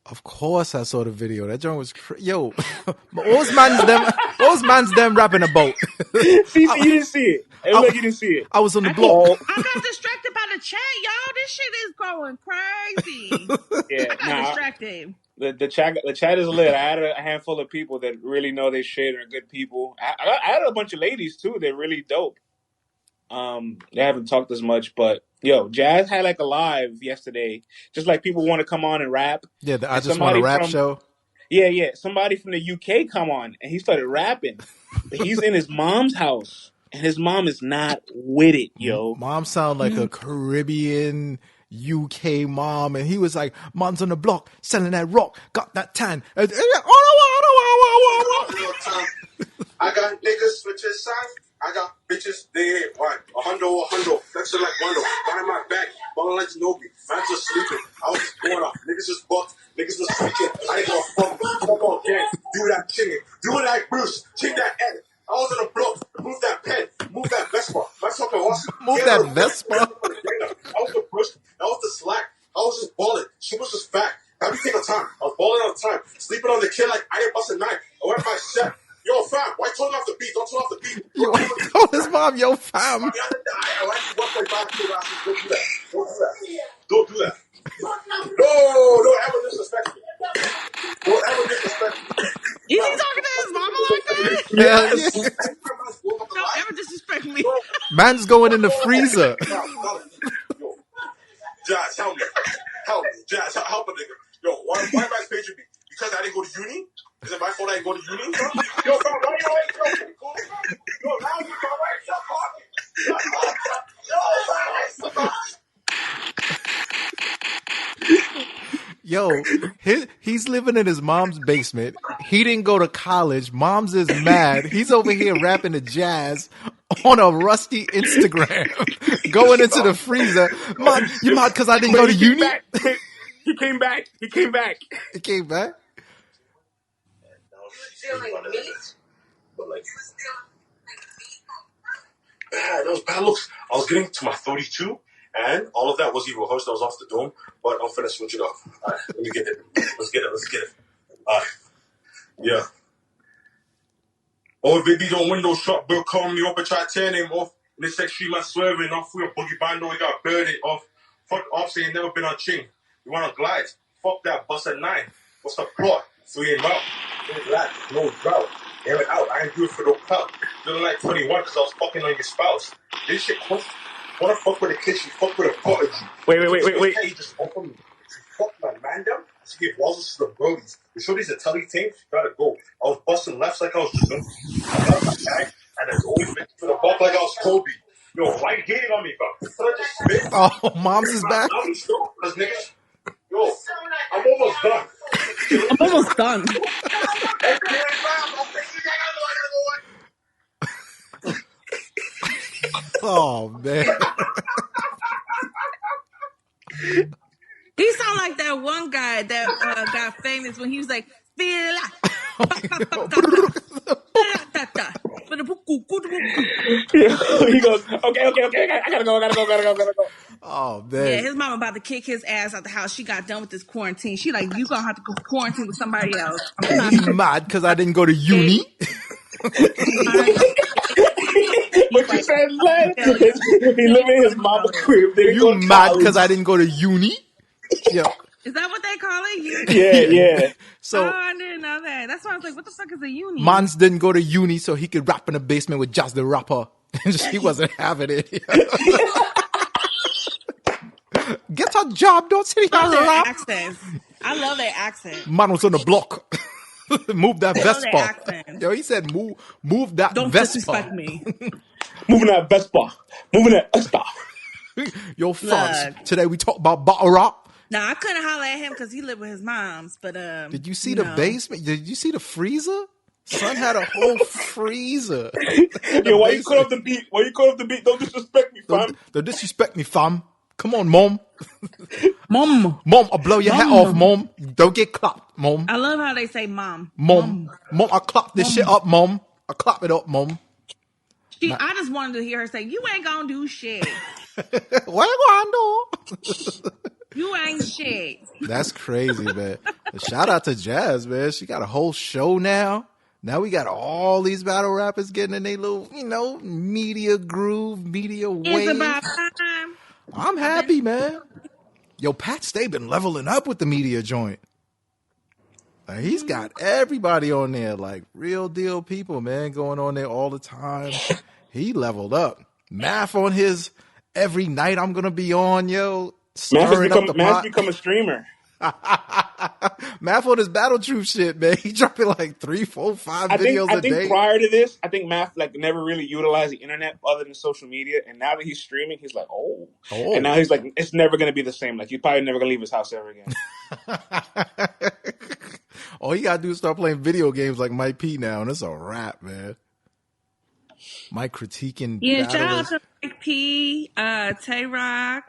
Of course, I saw the video. That joint was yo. What was man's them rapping about? See, you didn't see it. It was like you didn't see it. I was on the block. I got distracted by the chat, y'all. This shit is going crazy. Yeah, I got distracted. The chat is lit. I had a handful of people that really know their shit and are good people. I had a bunch of ladies too. They're really dope. They haven't talked as much, but yo, Jazz had like a live yesterday. Just like people want to come on and rap. Yeah, I just want a rap show. Yeah. Somebody from the UK come on and he started rapping. But he's in his mom's house and his mom is not with it, yo. Mom sound like a Caribbean UK mom, and he was like, "Mom's on the block selling that rock, got that tan." I got niggas switches sides. I got bitches, they ain't one. A hundo, flexing like Wando. Behind my back, balling like Nobi. Man's just sleeping. I was just going off. Niggas just bucked. Niggas was speaking. I ain't gonna fuck all gang. Do that chinging. Do it like Bruce. Ching that head. I was on the block. Move that pen. Move that Vespa. That's fucking awesome. Move that Vespa. I was the Bruce. That was the slack. I was just balling. She was just fat. Every single time. I was balling all the time. Sleeping on the kid like I didn't bust a knife. I went my set. Yo, fam, why turn off the beat? Don't turn off the beat. Yo, told his mom, yo, fam. I like you 1.5 kilograms. Don't do that. No, don't ever disrespect me. Don't ever disrespect me. Is he talking to his mama like that? Yes. Don't ever disrespect me. Man's going in the freezer. Yo, Jazz, help me. Jazz, help a nigga. Yo, why am I paging me? Because I didn't go to uni? Is it my fault I didn't go to uni? Yo, fam, why you always joking? Yo, now you come right, stop talking. Yo, he's living in his mom's basement. He didn't go to college. Mom's is mad. He's over here rapping to Jazz on a rusty Instagram, going into the freezer. Mom, you mad because I didn't go to uni? He came back. He came back? Stealing meat? But like, that was bad looks. I was getting to my 32, and all of that wasn't rehearsed. I was off the dome, but I'm finna switch it up. All right, let me get it. Let's get it. All right, yeah. Oh, baby, don't window shot, bro. Call me up and try to turn him off. In this extreme, man, swerving off with a boogie bando. We got burned it off. Fuck off, saying never been on ching. You wanna glide? Fuck that, bust at 9. What's the plot? So he ain't out. No drought. Air it out. I ain't do it for no clout. Feeling like 21 because I was fucking on your spouse. This shit cost. Wanna fuck with a kid, she fuck with a prodigy. Wait. You just open me. She fucked my man down. She gave walls to the brodies. You sure these are telly things? She gotta go. I was busting lefts like I was June. I got my bag and there's always been to the buck like I was Kobe. Yo, why you hating on me, bro? Can I just spit? Oh, mom's is back. I'm still, cause niggas. Yo, I'm almost done. I'm almost done. Oh, man. He sound like that one guy that got famous when he was like, feel He goes, okay, I gotta go. Oh, man. Yeah, his mama about to kick his ass out the house. She got done with this quarantine. She like, you gonna have to go quarantine with somebody else. You mad because I didn't go to uni? What you said, Vlad? He living in his mama's crib. You mad because I didn't go to uni? Yo. Is that what they call it? Uni? Yeah. So I didn't know that. That's why I was like, what the fuck is a uni? Mans didn't go to uni so he could rap in the basement with Jazz the Rapper. She wasn't having it. Get a job, don't sit here and rap. Accent. I love their accent. Man was on the block. Move that Vespa. Yo, he said move that don't Vespa. Disrespect me. Moving that Vespa. Moving that Vespa. Yo, France. Today we talk about battle rap. No, I couldn't holler at him because he lived with his moms. But did you see the basement? Did you see the freezer? Son had a whole freezer. Yo, why you cut off the beat? Don't disrespect me, fam. Don't disrespect me, fam. Come on, mom. Mom, I'll blow your hat off, mom. Don't get clapped, mom. I love how they say mom. Mom, I'll clap this shit up, mom. I'll clap it up, mom. I just wanted to hear her say, you ain't gonna do shit. What you gonna do? You ain't shit. That's crazy, man. Shout out to Jazz, man. She got a whole show now. Now we got all these battle rappers getting in their little, media groove, media It's wave. about time. I'm happy, man. Yo, Pat Stay been leveling up with the media joint. He's got everybody on there, like real deal people, man, going on there all the time. He leveled up. Math on his every night I'm gonna be on, yo. Stirring up the pot. Math's become a streamer. Math on his Battle Truth shit, man. He dropping like 3, 4, 5 videos a day. I think prior to this, I think Math like never really utilized the internet other than social media. And now that he's streaming, he's like, oh. And now he's like, it's never gonna be the same. Like he's probably never gonna leave his house ever again. All you gotta do is start playing video games like Mike P now, and it's a wrap, man. Mike critiquing. Yeah, shout out to Mike P, Tay Roc.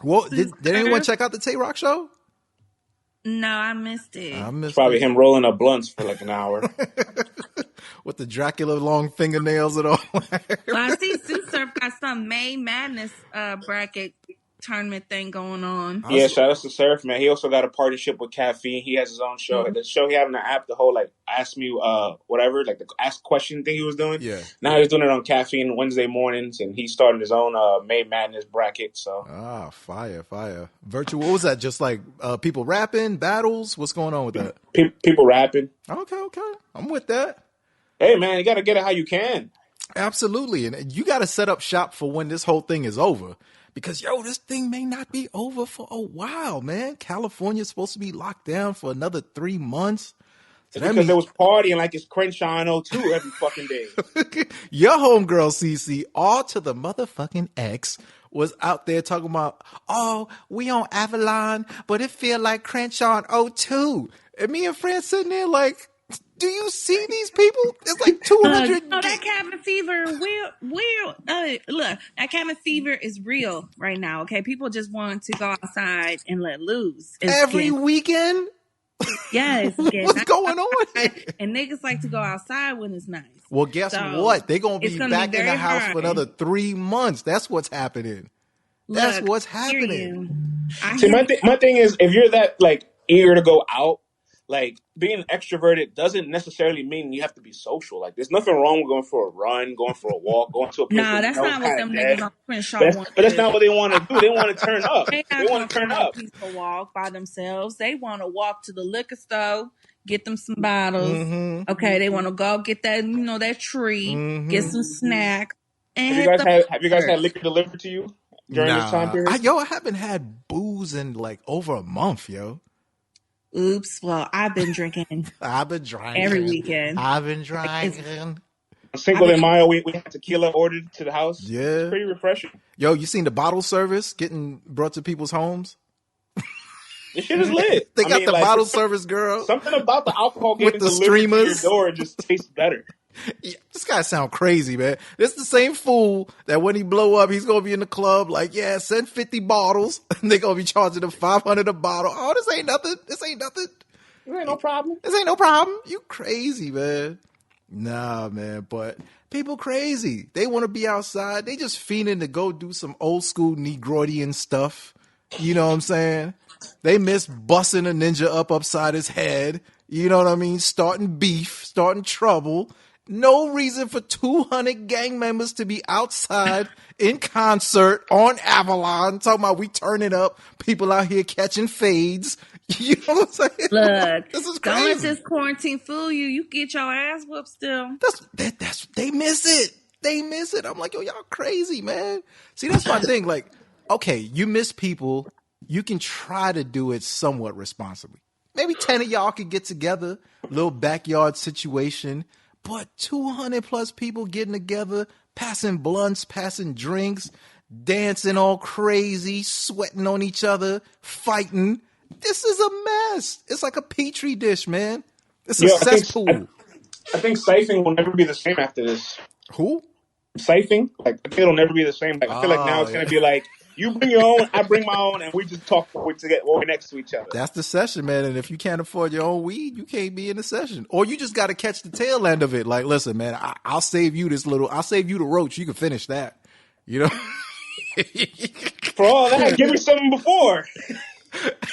Well, did anyone check out the Tay Roc show? No, I missed it. It's probably him rolling up blunts for like an hour. With the Dracula long fingernails and all. Well, I see Sue Surf got some May Madness bracket tournament thing going on. Yeah, shout out to Surf, man. He also got a partnership with Caffeine. He has his own show. Mm-hmm. The show he had on the app, the whole like ask me whatever, like the ask question thing he was doing. Yeah. Now he's doing it on Caffeine Wednesday mornings, and he's starting his own May Madness bracket. So fire. Virtual, what was that? Just like people rapping, battles? What's going on with that? People rapping. Okay. I'm with that. Hey man, you gotta get it how you can. Absolutely. And you gotta set up shop for when this whole thing is over. Because, this thing may not be over for a while, man. California's supposed to be locked down for another 3 months. So because there was partying like it's Crenshaw in 02 every fucking day. Your homegirl, CC, all to the motherfucking X, was out there talking about, we on Avalon, but it feel like Crenshaw in 02. And me and Fran sitting there like, do you see these people? It's like 200. That cabin fever look, that cabin fever is real right now, okay? People just want to go outside and let loose. Every weekend? Yes. What's going on here? And niggas like to go outside when it's nice. Well, guess what? They're going to be back in the house for another 3 months. That's what's happening. That's what's happening. See, my thing is, if you're that, like, eager to go out, like, being extroverted doesn't necessarily mean you have to be social. Like, there's nothing wrong with going for a run, going for a walk, going to a place. Nah, that's not what them niggas on Crenshaw want. But that's not what they want to do. They want to turn up. They want to turn up. Peaceful walk by themselves. They want to walk to the liquor store, get them some bottles. Mm-hmm. Okay, they want to go get that, that tree, get some snack. And have you guys had liquor delivered to you during this time period? I haven't had booze in like over a month, yo. Oops. Well, I've been drinking. Every weekend. I've been drinking. On Cinco de Mayo, we had tequila ordered to the house. Yeah. It's pretty refreshing. Yo, you seen the bottle service getting brought to people's homes? This shit is lit. They got the bottle service, girl. Something about the alcohol getting delivered streamers to your door just tastes better. Yeah, this guy sound crazy, man. This is the same fool that when he blow up, he's gonna be in the club like, yeah, send 50 bottles, and they're gonna be charging him $500 a bottle. Oh, this ain't nothing. This ain't no problem. This ain't no problem. You crazy, man. Nah, man. But people crazy. They want to be outside. They just fiending to go do some old school Negroidian stuff. You know what I'm saying? They miss busting a ninja upside his head. You know what I mean? Starting beef, starting trouble. No reason for 200 gang members to be outside in concert on Avalon. Talking about we turning up. People out here catching fades. You know what I'm saying? Look, this is crazy. Don't let this quarantine fool you. You get your ass whooped still. They miss it. They miss it. I'm like, yo, y'all crazy, man. See, that's my thing. Like, okay, you miss people. You can try to do it somewhat responsibly. Maybe 10 of y'all could get together, little backyard situation. But 200 plus people getting together, passing blunts, passing drinks, dancing all crazy, sweating on each other, fighting. This is a mess. It's like a petri dish, man. It's a cesspool. I think siphoning will never be the same after this. Who? Siphoning? Like, I think it'll never be the same. Like, I feel like now it's going to be like, you bring your own, I bring my own, and we just talk when we're next to each other. That's the session, man. And if you can't afford your own weed, you can't be in the session. Or you just got to catch the tail end of it. Like, listen, man, I'll save you I'll save you the roach. You can finish that. You know? For all that, give me something before.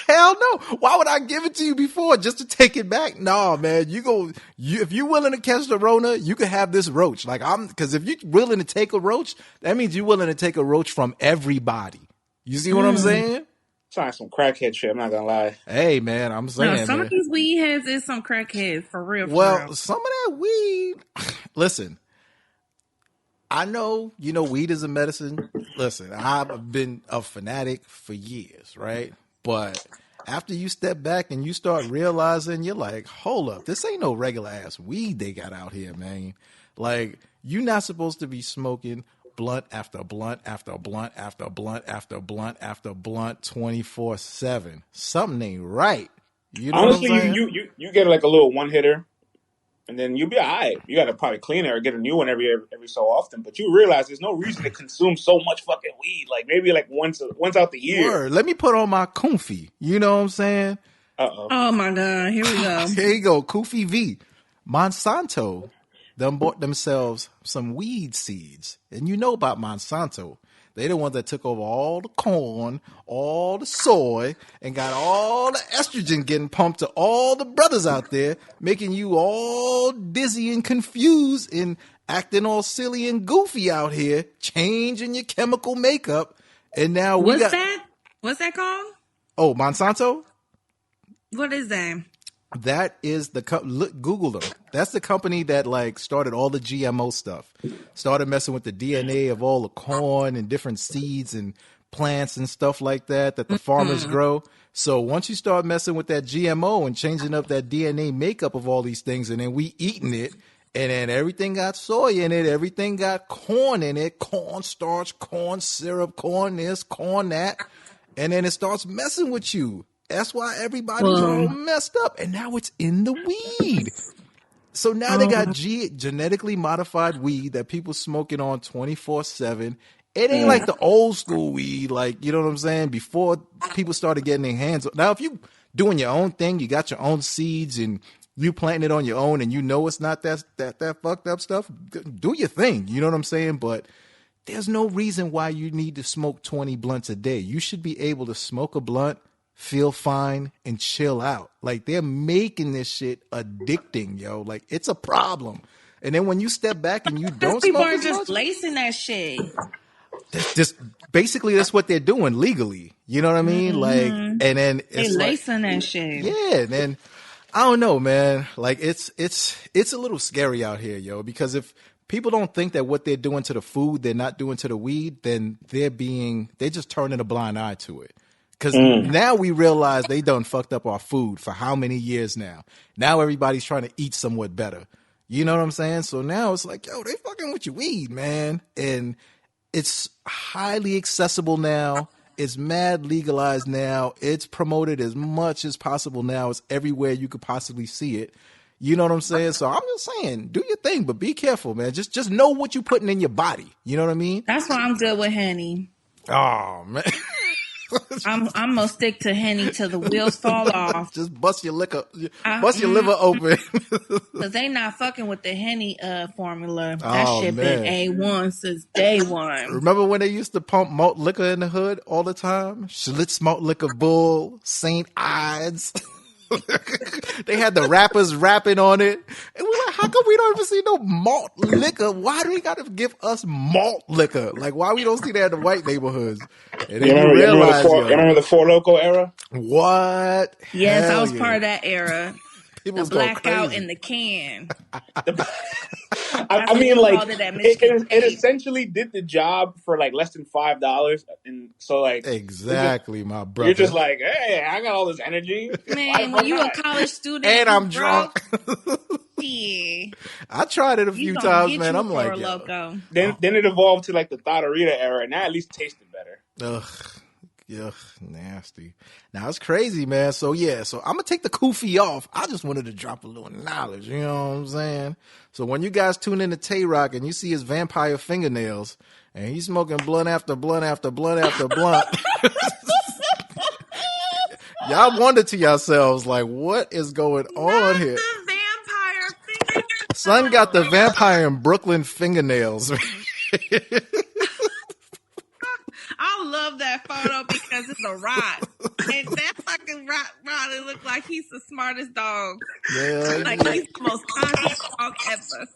Hell no. Why would I give it to you before just to take it back? No, man. If you're willing to catch the Rona, you can have this roach. Cause if you're willing to take a roach, that means you're willing to take a roach from everybody. You see what I'm saying? Trying some crackhead shit. I'm not gonna lie. Hey, man, I'm saying, No, some man. of these weed heads is some crackheads for real. Well, some of that weed, listen, I know, weed is a medicine. Listen, I've been a fanatic for years, right? But after you step back and you start realizing, you're like, hold up, this ain't no regular ass weed they got out here, man. Like, you're not supposed to be smoking blunt after blunt after blunt after blunt after blunt after blunt 24/7. Something ain't right. You know Honestly, what I'm saying? you get like a little one hitter, and then you'll be all right. You got to probably clean it or get a new one every so often. But you realize there's no reason to consume so much fucking weed. Like maybe like once out the year. Word. Let me put on my Koofy. You know what I'm saying? Oh my God, here we go. Here you go, Koofy V. Monsanto them bought themselves some weed seeds. And you know about Monsanto. They the ones that took over all the corn, all the soy, and got all the estrogen getting pumped to all the brothers out there, making you all dizzy and confused and acting all silly and goofy out here, changing your chemical makeup. And now we What's that called? Oh, Monsanto? What is that? That is look, Google them. That's the company that like started all the GMO stuff. Started messing with the DNA of all the corn and different seeds and plants and stuff like that the farmers grow. So once you start messing with that GMO and changing up that DNA makeup of all these things, and then we eating it, and then everything got soy in it, everything got corn in it, corn starch, corn syrup, corn this, corn that, and then it starts messing with you. That's why everybody's all messed up. And now it's in the weed. So now they got genetically modified weed that people smoking on 24/7. It ain't like the old school weed, like, you know what I'm saying? Before people started getting their hands on. Now, if you doing your own thing, you got your own seeds and you planting it on your own and you know it's not that fucked up stuff, do your thing. You know what I'm saying? But there's no reason why you need to smoke 20 blunts a day. You should be able to smoke a blunt, feel fine, and chill out. Like, they're making this shit addicting, yo. Like, it's a problem. And then when you step back and you don't People smoke are as just much, lacing that shit. just basically that's what they're doing legally. You know what I mean? Like, and then They it's like, lacing that shit. yeah. And then I don't know, man. Like, it's a little scary out here, yo. Because if people don't think that what they're doing to the food, they're not doing to the weed, then they're just turning a blind eye to it. Because now we realize they done fucked up our food for how many years now. Now everybody's trying to eat somewhat better. You know what I'm saying? So now it's like, yo, they fucking with your weed, man. And it's highly accessible now. It's mad legalized now. It's promoted as much as possible now. It's everywhere you could possibly see it. You know what I'm saying? So I'm just saying, do your thing, but be careful, man. Just know what you're putting in your body. You know what I mean? That's why I'm good with Henny. Oh, man. I'm gonna stick to Henny till the wheels fall off. Just bust your liver open. Cause they not fucking with the Henny formula. That Oh, shit man. been A1 since day one. Remember when they used to pump malt liquor in the hood all the time? Schlitz malt liquor bull, St. Ides. They had the rappers rapping on it. And we're like, how come we don't even see no malt liquor? Why do they got to give us malt liquor? Like, why we don't see that in the white neighborhoods? And then you realize, you remember the Four Loco era? What? Yes, Hell I was yeah. part of that era. People The was going blackout crazy. in the can. I mean, like, called it at Michigan it State. essentially did the job for like less than $5, and so like Exactly, my brother. you're just like, hey, I got all this energy, Man, when you a college student and I'm broke, drunk. yeah, I tried it a few times, man. I'm like, yo. Loco. Then it evolved to like the Thotterita era, and that at least tasted better. Ugh, nasty. Now it's crazy, man. So yeah, I'm gonna take the Koofy off. I just wanted to drop a little knowledge, you know what I'm saying? So when you guys tune in to Tay Roc and you see his vampire fingernails and he's smoking blunt after blunt after blunt after blunt, y'all wonder to yourselves, like, what is going on here? The vampire fingernails. Son got the vampire in Brooklyn fingernails. I love that photo because it's a Rod. And that fucking Rod, it looked like he's the smartest dog. Yeah, Like he's the most conscious dog ever.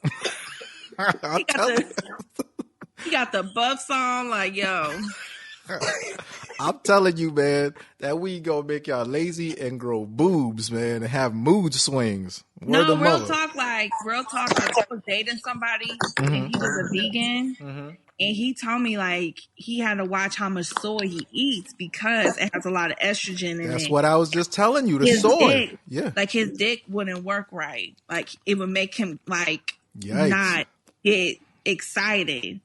He got the buffs on, like, yo. I'm telling you, man, that weed gonna make y'all lazy and grow boobs, man, and have mood swings. No, real talk. Like I was dating somebody and he was a vegan, and he told me like he had to watch how much soy he eats because it has a lot of estrogen in it. That's what I was just telling you. The his soy, dick, like his dick wouldn't work right. Like it would make him like not get excited.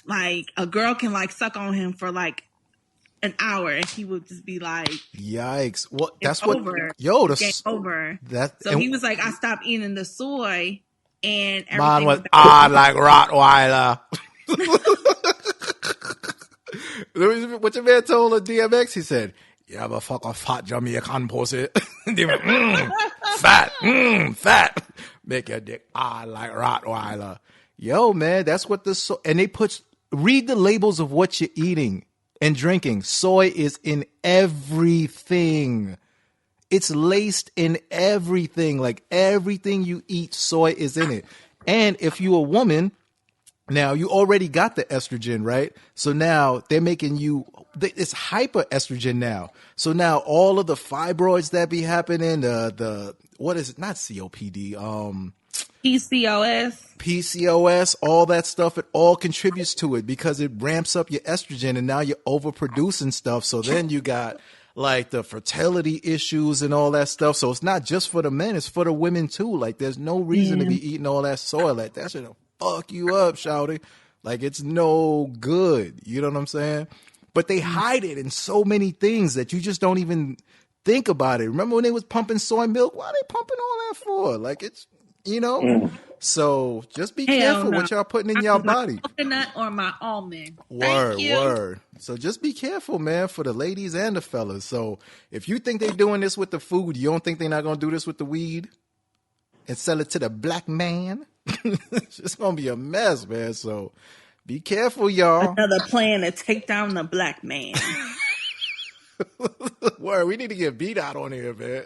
Like a girl can like suck on him for like an hour and he would just be like, yikes. Well, that's over. The game over. So he was like, I stopped eating the soy and everything mine was like Rottweiler. What your man told on DMX, he said, you ever fuck a fat Jamaican pussy? Fat, fat. Make your dick like Rottweiler. Yo, man, that's what and they read the labels of what you're eating and drinking. Soy is in everything. It's laced in everything. Like everything you eat, soy is in it. And if you're a woman, now you already got the estrogen, right? So now they're making it's hyper estrogen now. So now all of the fibroids that be happening, the what is it? Not COPD, PCOS, all that stuff, it all contributes to it because it ramps up your estrogen and now you're overproducing stuff. So then you got like the fertility issues and all that stuff. So it's not just for the men, it's for the women too. Like there's no reason to be eating all that soy. Like that should fuck you up, shawty. Like it's no good. You know what I'm saying? But they hide it in so many things that you just don't even think about it. Remember when they was pumping soy milk? Why are they pumping all that for? Like it's, so just be careful what y'all putting in y'all body. Coconut or my almond. Word. So just be careful, man, for the ladies and the fellas. So if you think they're doing this with the food, you don't think they're not going to do this with the weed and sell it to the black man? It's just going to be a mess, man. So be careful, y'all. Another plan to take down the black man. Word, we need to get beat out on here, man.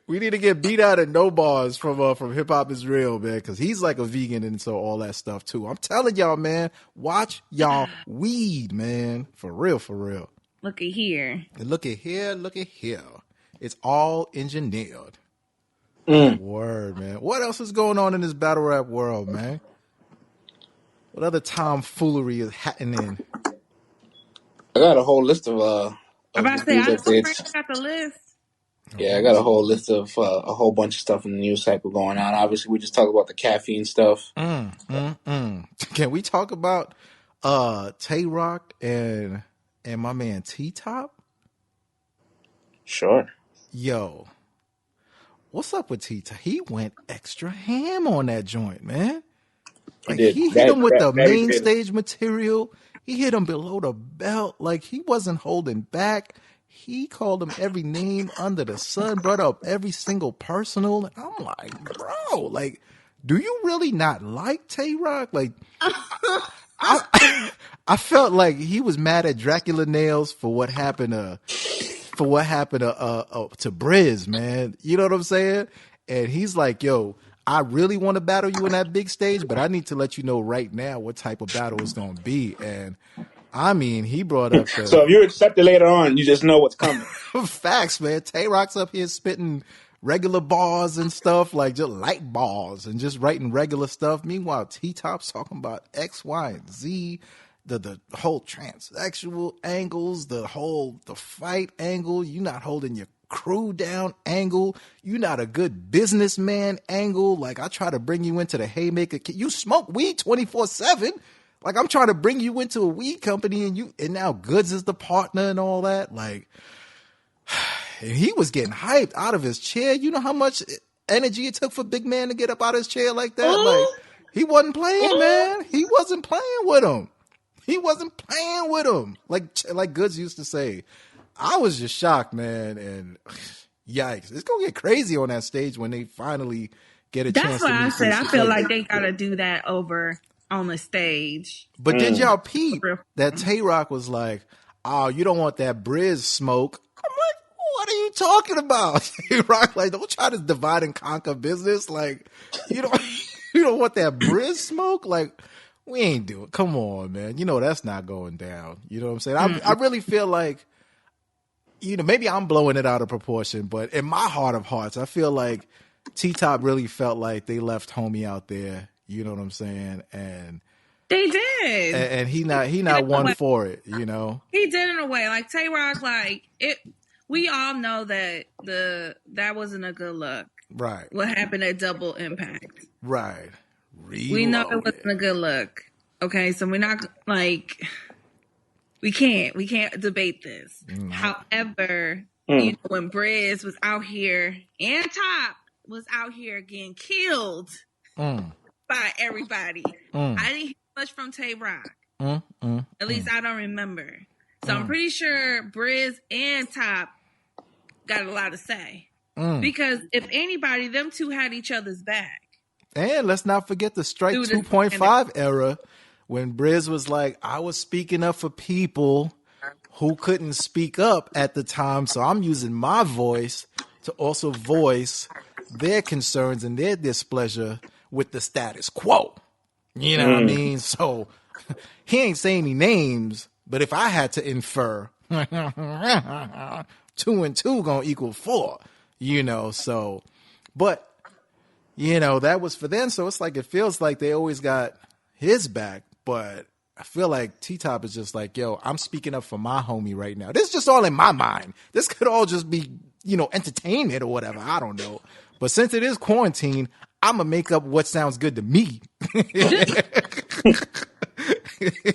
We need to get beat out at No Bars from Hip Hop Is Real, man, because he's like a vegan and so all that stuff too. I'm telling y'all, man, watch y'all weed, man. For real, for real. Look at here. And look at here. It's all engineered. Word, man. What else is going on in this battle rap world, man? What other tomfoolery is happening? I got a whole list of I'm about to say, I got the list. Yeah, I got a whole list of a whole bunch of stuff in the news cycle going on. Obviously, we just talked about the caffeine stuff. Can we talk about Tay Roc and my man T-Top? Sure. Yo, what's up with T-Top? He went extra ham on that joint, man. Like he hit him with the main stage material. He hit him below the belt. Like he wasn't holding back. He called him every name under the sun, brought up every single personal. And I'm like, bro, like, do you really not like Tay Roc? Like, I felt like he was mad at Dracula Nails for what happened to Briz, man. You know what I'm saying? And he's like, yo, I really want to battle you in that big stage, but I need to let you know right now what type of battle it's going to be. And I mean, he brought up so if you accept it later on, you just know what's coming. Facts, man. Tay Roc's up here spitting regular bars and stuff, like just light bars and just writing regular stuff. Meanwhile, T-Top's talking about X, Y, and Z, the whole transsexual angles, the fight angle. You not holding your crew down angle. You not a good businessman angle. Like I try to bring you into the haymaker. You smoke weed 24/7. Like I'm trying to bring you into a weed company and now Goods is the partner and all that. Like, and he was getting hyped out of his chair. You know how much energy it took for Big Man to get up out of his chair like that? Like he wasn't playing, man. He wasn't playing with him. Like Goods used to say. I was just shocked, man, and yikes. It's going to get crazy on that stage when they finally get a chance to meet. That's why I said I feel like they got to do that over on the stage. But did y'all peep that Tay Roc was like, "Oh, you don't want that Briz smoke"? I'm like, what are you talking about? Tay Roc, like, don't try to divide and conquer business. Like, you don't you don't want that Briz smoke? Like, we ain't doing. Come on, man. You know that's not going down. You know what I'm saying? I really feel like, maybe I'm blowing it out of proportion, but in my heart of hearts, I feel like T-Top really felt like they left homie out there. You know what I'm saying? And they did, and he not one for it. You know, he did in a way. Like Tay Roc, like it. We all know that that wasn't a good look. Right. What happened at Double Impact? Right. Reloaded. We know it wasn't a good look. Okay, so we're not like we can't debate this. However, when Briz was out here and Top was out here getting killed by everybody, I didn't hear much from Tay Roc. At least I don't remember. So I'm pretty sure Briz and Top got a lot to say. Because if anybody, them two had each other's back. And let's not forget the Strike 2.5 era when Briz was like, I was speaking up for people who couldn't speak up at the time. So I'm using my voice to also voice their concerns and their displeasure with the status quo. You know what I mean? So he ain't saying any names, but if I had to infer, 2 and 2 gonna equal 4, so, but, that was for them. So it's like, it feels like they always got his back, but I feel like T-Top is just like, yo, I'm speaking up for my homie right now. This is just all in my mind. This could all just be, entertainment or whatever. I don't know. But since it is quarantine, I'm going to make up what sounds good to me.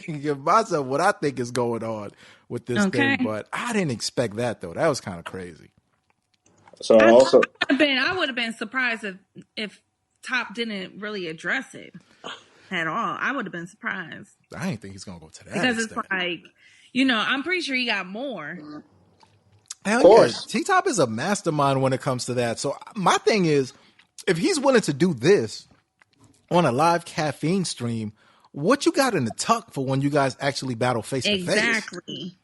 Give myself what I think is going on with this thing. But I didn't expect that, though. That was kind of crazy. So I would have been surprised if Top didn't really address it at all. I would have been surprised. I didn't think he's going to go to that because extent. It's like, I'm pretty sure he got more. Hell yeah. T-Top is a mastermind when it comes to that. So my thing is, if he's willing to do this on a live caffeine stream, what you got in the tuck for when you guys actually battle face to face? Exactly.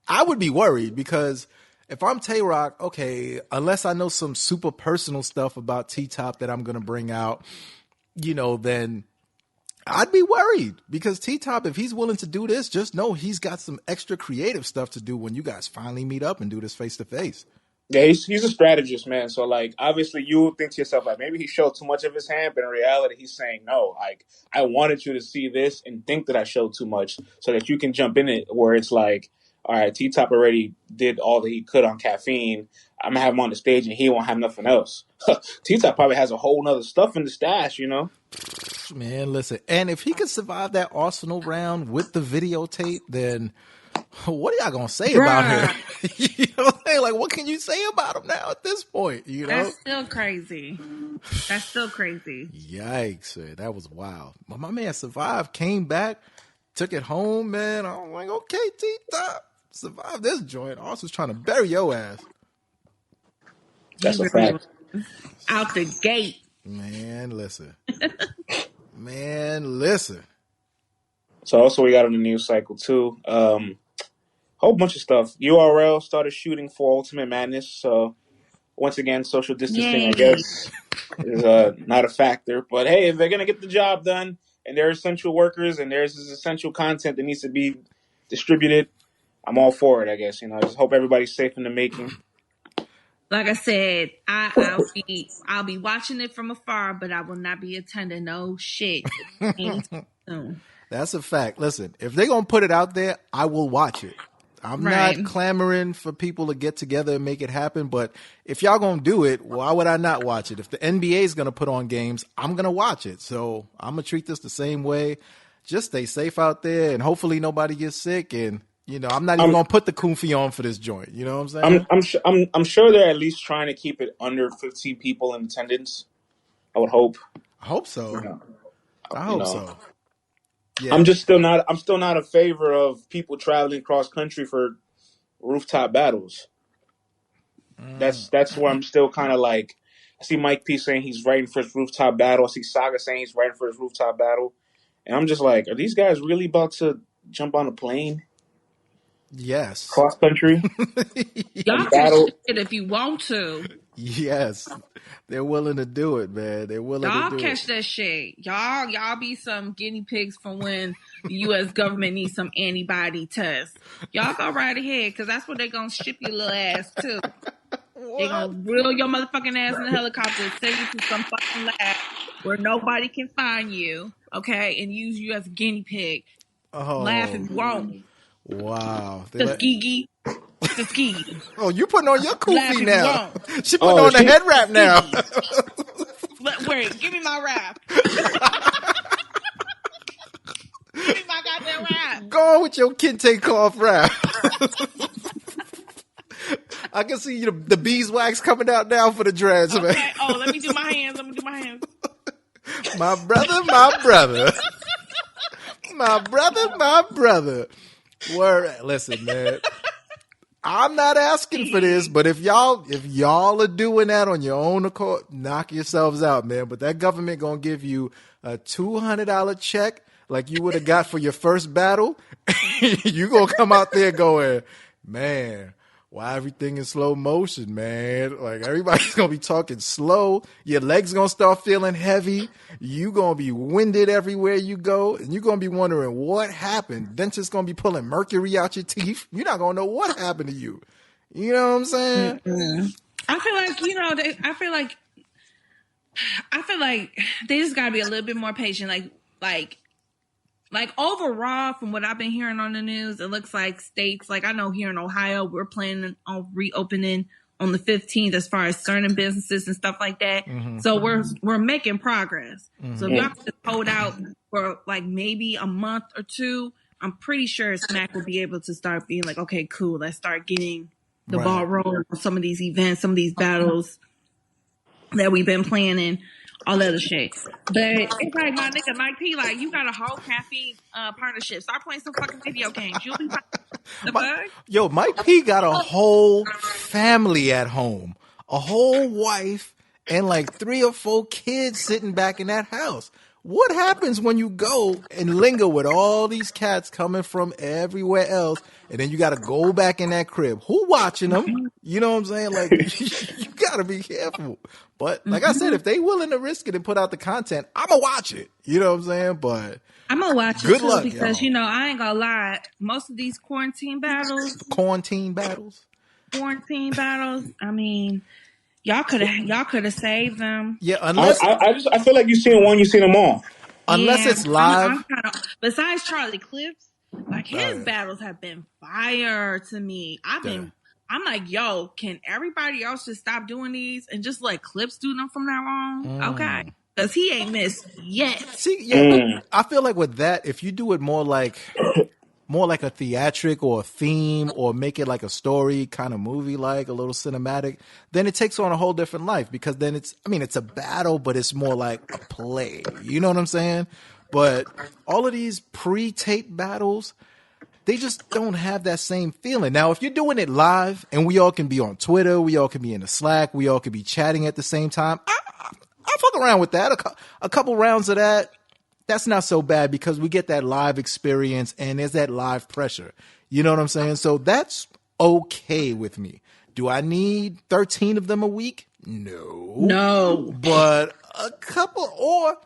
I would be worried because if I'm Tay Roc, okay, unless I know some super personal stuff about T-Top that I'm going to bring out, then I'd be worried because T-Top, if he's willing to do this, just know he's got some extra creative stuff to do when you guys finally meet up and do this face to face. Yeah, he's a strategist, man. So, like, obviously you would think to yourself, like, maybe he showed too much of his hand, but in reality, he's saying, no, like, I wanted you to see this and think that I showed too much so that you can jump in it where it's like, all right, T-Top already did all that he could on caffeine. I'm going to have him on the stage and he won't have nothing else. T-Top probably has a whole nother stuff in the stash, Man, listen, and if he could survive that Arsenal round with the videotape, then what are y'all gonna say about him? You know what I'm saying? Like, what can you say about him now at this point? That's still crazy. Yikes, man, that was wild. But my man survived, came back, took it home, man. I'm like, okay, T-Top, survive this joint. Arsenal's trying to bury your ass. That's a fact. Out the gate. Man, listen. Listen. So also we got on the news cycle too. Whole bunch of stuff. URL started shooting for Ultimate Madness. So once again, social distancing, I guess, is not a factor. But hey, if they're gonna get the job done and they're essential workers and there's this essential content that needs to be distributed, I'm all for it, I guess. I just hope everybody's safe in the making. Like I said, I'll be watching it from afar, but I will not be attending no shit anytime soon. That's a fact. Listen, if they're gonna put it out there, I will watch it. I'm not clamoring for people to get together and make it happen, but if y'all gonna do it, why would I not watch it? If the NBA is gonna put on games, I'm gonna watch it. So I'm gonna treat this the same way. Just stay safe out there, and hopefully nobody gets sick. And I'm not even gonna put the kufi on for this joint. You know what I'm saying? I'm sure they're at least trying to keep it under 15 people in attendance. I would hope. I hope so. I hope so. Yeah. I'm still not a favor of people traveling cross country for rooftop battles. That's where I'm still kind of like. I see Mike P saying he's writing for his rooftop battle. I see Saga saying he's writing for his rooftop battle. And I'm just like, are these guys really about to jump on a plane Yes. cross country Y'all and catch battle? that shit if you want to. Yes. They're willing to do it, man. They're willing to Y'all do it. catch that shit. Y'all be some guinea pigs for when the U.S. government needs some antibody tests. Y'all go right ahead, because that's what they gonna ship your little ass to. They What? gonna wheel your motherfucking ass in the helicopter, send you to some fucking lab where nobody can find you, okay, and use you as a guinea pig. Laugh if Oh, you want. wow. Tuskegee. Tuskegee. Oh, you putting on your Laugh kufi if you now. want. She putting Oh, on the she head wrap now. Tuskegee. Wait, give me my rap. Give me my goddamn rap. Go on with your kente cloth wrap. I can see you the beeswax coming out now for the dreads, man. Okay. Oh, let me do my hands. My brother, my brother. My brother, my brother. Word. Listen, man. I'm not asking for this, but if y'all are doing that on your own accord, knock yourselves out, man. But that government gonna give you a $200 check like you would have got for your first battle. You gonna come out there going, man, why everything in slow motion, man? Like everybody's gonna be talking slow. Your legs gonna start feeling heavy. You gonna be winded everywhere you go, and you gonna be wondering what happened. Dentist gonna be pulling mercury out your teeth. You're not gonna know what happened to you. You know what I'm saying? I feel like I feel like they just gotta be a little bit more patient. Like overall, from what I've been hearing on the news, it looks like states, like I know here in Ohio, we're planning on reopening on the 15th as far as certain businesses and stuff like that. So we're making progress. So if y'all could just hold out for like maybe a month or two, I'm pretty sure Smack will be able to start being like, okay, cool, let's start getting the ball rolling on some of these events, some of these battles that we've been planning, all that other shit. But it's like my nigga Mike P, like you got a whole caffeine partnership. Start playing some fucking video games. You'll be fine. The fuck? Mike P got a whole family at home, a whole wife, and like 3 or 4 kids sitting back in that house. What happens when you go and linger with all these cats coming from everywhere else, and then you got to go back in that crib? Who watching them? You know what I'm saying? Like, you got to be careful. But like I said, if they willing to risk it and put out the content, I'm going to watch it. You know what I'm saying? But I'm gonna watch it good too luck, because y'all. I ain't gonna lie. Most of these quarantine battles, Quarantine battles. I mean, y'all could have saved them. Yeah, I feel like you've seen them all. unless Yeah, it's I'm live. kind of. Besides Charlie Clips, like his Yeah. battles have been fire to me. Yeah. I'm like, yo, can everybody else just stop doing these and just let Clips do them from now on? Okay, because he ain't missed yet. See, yeah, I feel like with that, if you do it more like a theatric or a theme, or make it like a story kind of movie, like a little cinematic, then it takes on a whole different life, because then it's a battle, but it's more like a play. You know what I'm saying? But all of these pre-taped battles, they just don't have that same feeling. Now, if you're doing it live and we all can be on Twitter, we all can be in the Slack, we all can be chatting at the same time, I'll fuck around with that. A couple rounds of that, that's not so bad, because we get that live experience and there's that live pressure. You know what I'm saying? So that's okay with me. Do I need 13 of them a week? No. But a couple, or,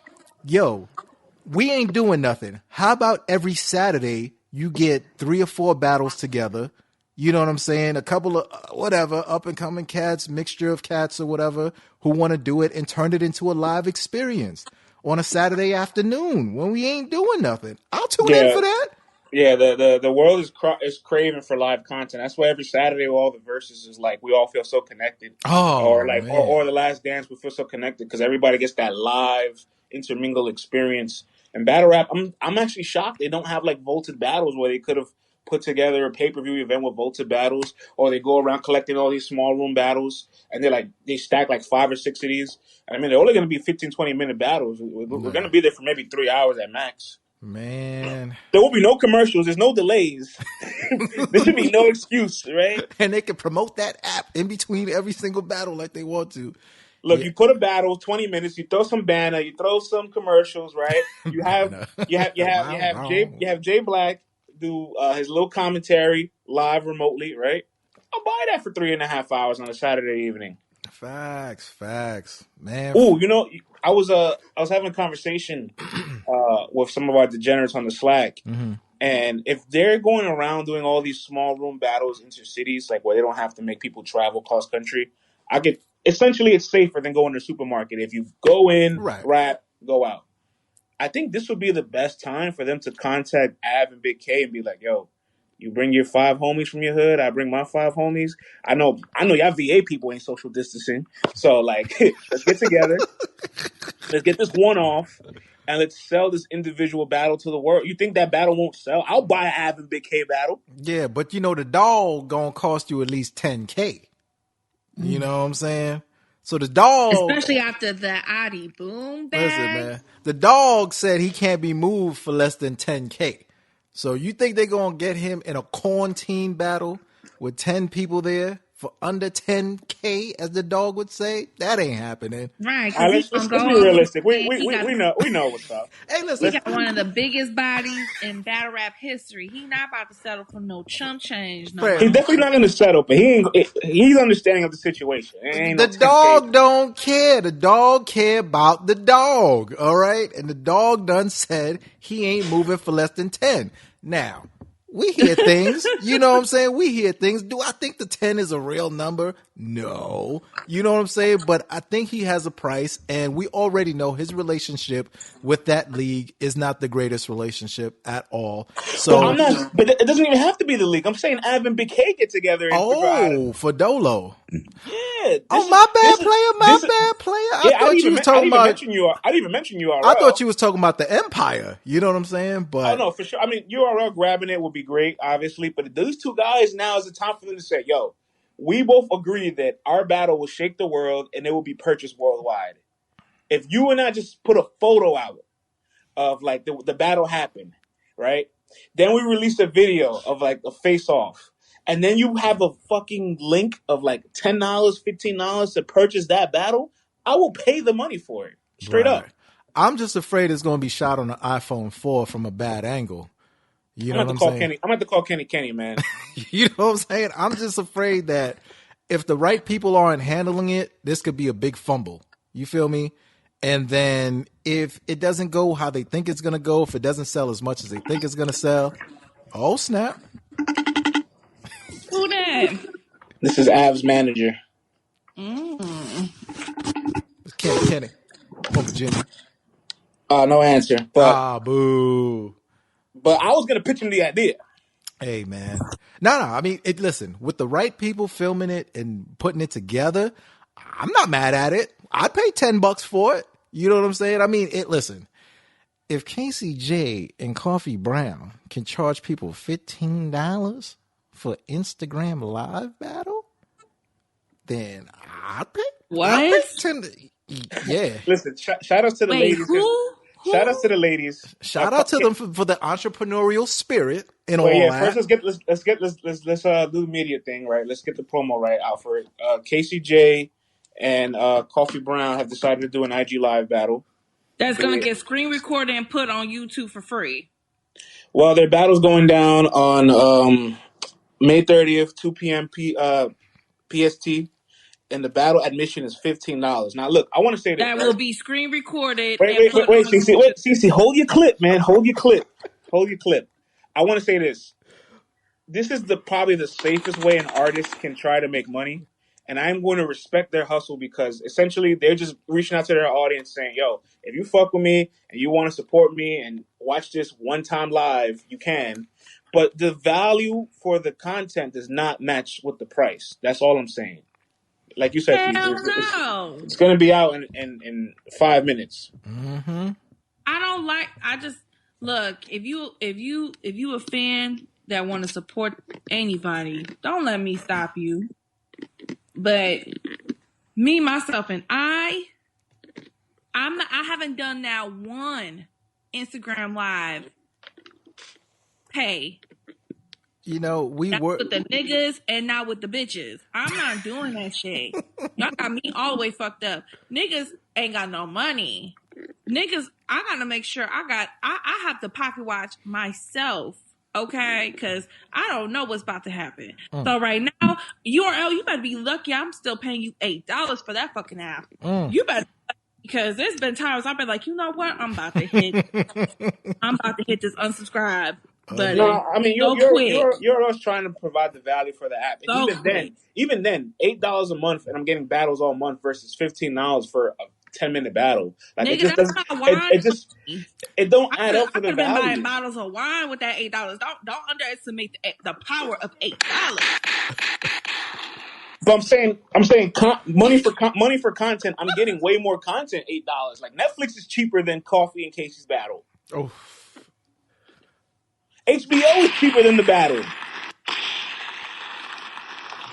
we ain't doing nothing. How about every Saturday you get 3 or 4 battles together? You know what I'm saying? A couple of whatever, up and coming cats, mixture of cats or whatever, who want to do it and turn it into a live experience on a Saturday afternoon when we ain't doing nothing. I'll tune in for that. Yeah, the world is craving for live content. That's why every Saturday all the verses is like we all feel so connected. Oh, Or like man. or the last dance we feel so connected because everybody gets that live intermingle experience. And battle rap, I'm actually shocked they don't have like vaulted battles where they could have put together a pay-per-view event with vaulted battles, or they go around collecting all these small room battles and they stack like 5 or 6 of these. And I mean, they're only going to be 15, 20-minute battles. We're going to be there for maybe 3 hours at max. Man. There will be no commercials. There's no delays. There should be no excuse, right? And they can promote that app in between every single battle like they want to. Look, you put a battle, 20 minutes. You throw some banner. You throw some commercials, right? You have Banner. you have Jay Black do his little commentary live remotely, right? I'll buy that for 3.5 hours on a Saturday evening. Facts, man. Oh, I was having a conversation with some of our degenerates on the Slack, and if they're going around doing all these small room battles into cities, like where they don't have to make people travel cross country, I could essentially it's safer than going to the supermarket. If you go in, Right. rap, go out. I think this would be the best time for them to contact Av and Bigg K and be like, "Yo, you bring your 5 homies from your hood. I bring my 5 homies. I know y'all VA people ain't social distancing, so like, let's get together. Let's get this one off, and let's sell this individual battle to the world. You think that battle won't sell? I'll buy an Av and Bigg K battle. Yeah, but the dog gonna cost you at least $10K. You know what I'm saying? So the dog, Especially after the Audi boom listen, bag. man. The dog said he can't be moved for less than $10K. So you think they're gonna get him in a quarantine battle with 10 people there for under $10K, as the dog would say? That ain't happening. Right, All because right, he's going to let's go be over realistic. and We know what's up. Hey, he listen. got one of the biggest bodies in battle rap history. He not about to settle for no chump change no Fred, He's more. definitely not going to settle, but he's understanding of the situation. It ain't no the 10K. dog don't care. The dog care about the dog, all right? And the dog done said he ain't moving for less than 10. Now, we hear things. You know what I'm saying? We hear things. Do I think the 10 is a real number? No. You know what I'm saying? But I think he has a price, and we already know his relationship with that league is not the greatest relationship at all. But So, I'm not. But it doesn't even have to be the league. I'm saying Av and Bigg K get together and figure out how to. for Dolo. Yeah, Oh, my bad player, my this is. bad player. I Yeah, thought you was I talking didn't even about mention you. I didn't even mention I thought URL. you was talking about the Empire. You know what I'm saying? Oh But no, for sure. I mean, URL grabbing it would be great, obviously. But these two guys now is the time for them to say, "Yo, we both agree that our battle will shake the world and it will be purchased worldwide." If you and I just put a photo out of like the battle happened, right? Then we released a video of like a face off. And then you have a fucking link of like $10, $15 to purchase that battle. I will pay the money for it. Straight right. up. I'm just afraid it's going to be shot on an iPhone 4 from a bad angle. You know what I'm saying? I'm going to call Kenny, man. You know what I'm saying? I'm just afraid that if the right people aren't handling it, this could be a big fumble. You feel me? And then if it doesn't go how they think it's going to go, if it doesn't sell as much as they think it's going to sell, oh snap. Who that? This is Av's manager. It's Kenny from Virginia. No answer. Ah, boo. But I was going to pitch him the idea. Hey, man. No. I mean, listen, with the right people filming it and putting it together, I'm not mad at it. I'd pay $10 for it. You know what I'm saying? I mean, listen, if Casey J and Coffee Brown can charge people $15 for Instagram live battle, then I'd pay What? 10. Yeah. Listen, shout outs to the Wait, ladies. who? Shout outs to the ladies. Shout out to them for the entrepreneurial spirit and Well, all yeah. that. First, let's do the media thing right. Let's get the promo right out for it. KCJ and Coffee Brown have decided to do an IG live battle. That's going to get screen recorded and put on YouTube for free. Well, their battle's going down on May 30th, 2 p.m. PST, and the battle admission is $15. Now, look, I want to say this. That Right? will be screen recorded Wait, and wait, wait, put wait, on CC, YouTube. CC, hold your clip, man. Hold your clip. Hold your clip. I want to say this. This is probably the safest way an artist can try to make money. And I'm going to respect their hustle because essentially they're just reaching out to their audience saying, yo, if you fuck with me and you want to support me and watch this one time live, you can. But the value for the content does not match with the price. That's all I'm saying. Like you said, Hell no. it's going to be out in 5 minutes. I just look, if you a fan that want to support anybody, don't let me stop you. But me, myself, and I haven't done now one Instagram live pay. You know, we That's were with the niggas and not with the bitches. I'm not doing that shit. Y'all got me all the way fucked up. Niggas ain't got no money. Niggas, I gotta make sure I have to pocket watch myself, okay? Because I don't know what's about to happen. So right now, URL, you better be lucky I'm still paying you $8 for that fucking app. You better, because there's been times I've been like, you know what? I'm about to hit this unsubscribe button. No, I mean you're us trying to provide the value for the app. And So even then, $8 a month, and I'm getting battles all month versus $15 for a 10-minute battle. Like nigga, it just that's doesn't. not wine. It don't add up for I the could have been value. buying bottles of wine with that $8. Don't underestimate the power of $8. But I'm saying money for content. I'm getting way more content. $8. Like Netflix is cheaper than Coffee and Casey's battle. Oh. HBO is cheaper than the battle.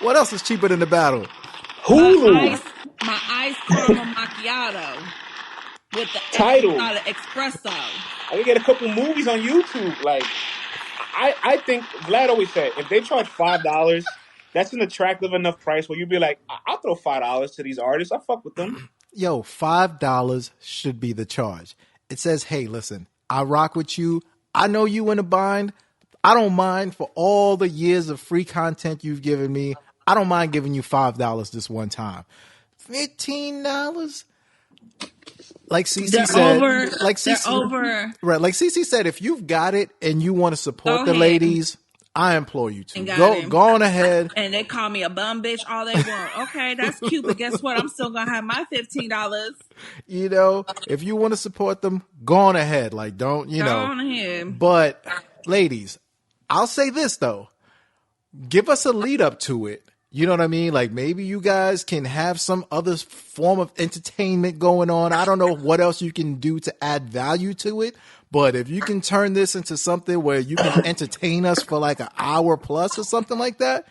What else is cheaper than the battle? Hulu. My iced caramel macchiato with the Tidal. espresso. I can get a couple movies on YouTube. Like, I think Vlad always said, if they charge $5, that's an attractive enough price where you'd be like, I'll throw $5 to these artists. I'll fuck with them. Yo, $5 should be the charge. It says, hey, listen, I rock with you. I know you in a bind. I don't mind for all the years of free content you've given me. I don't mind giving you $5 this one time. $15? Like CC said, like CC said, if you've got it and you want to support the ladies, I implore you to go on ahead. And they call me a bum bitch all they want. Okay, that's cute, but guess what? I'm still gonna have my $15. You know, if you want to support them, go on ahead. Like, don't go on ahead. But ladies, I'll say this though, give us a lead up to it. You know what I mean? Like maybe you guys can have some other form of entertainment going on. I don't know what else you can do to add value to it. But if you can turn this into something where you can entertain us for like an hour plus or something like that,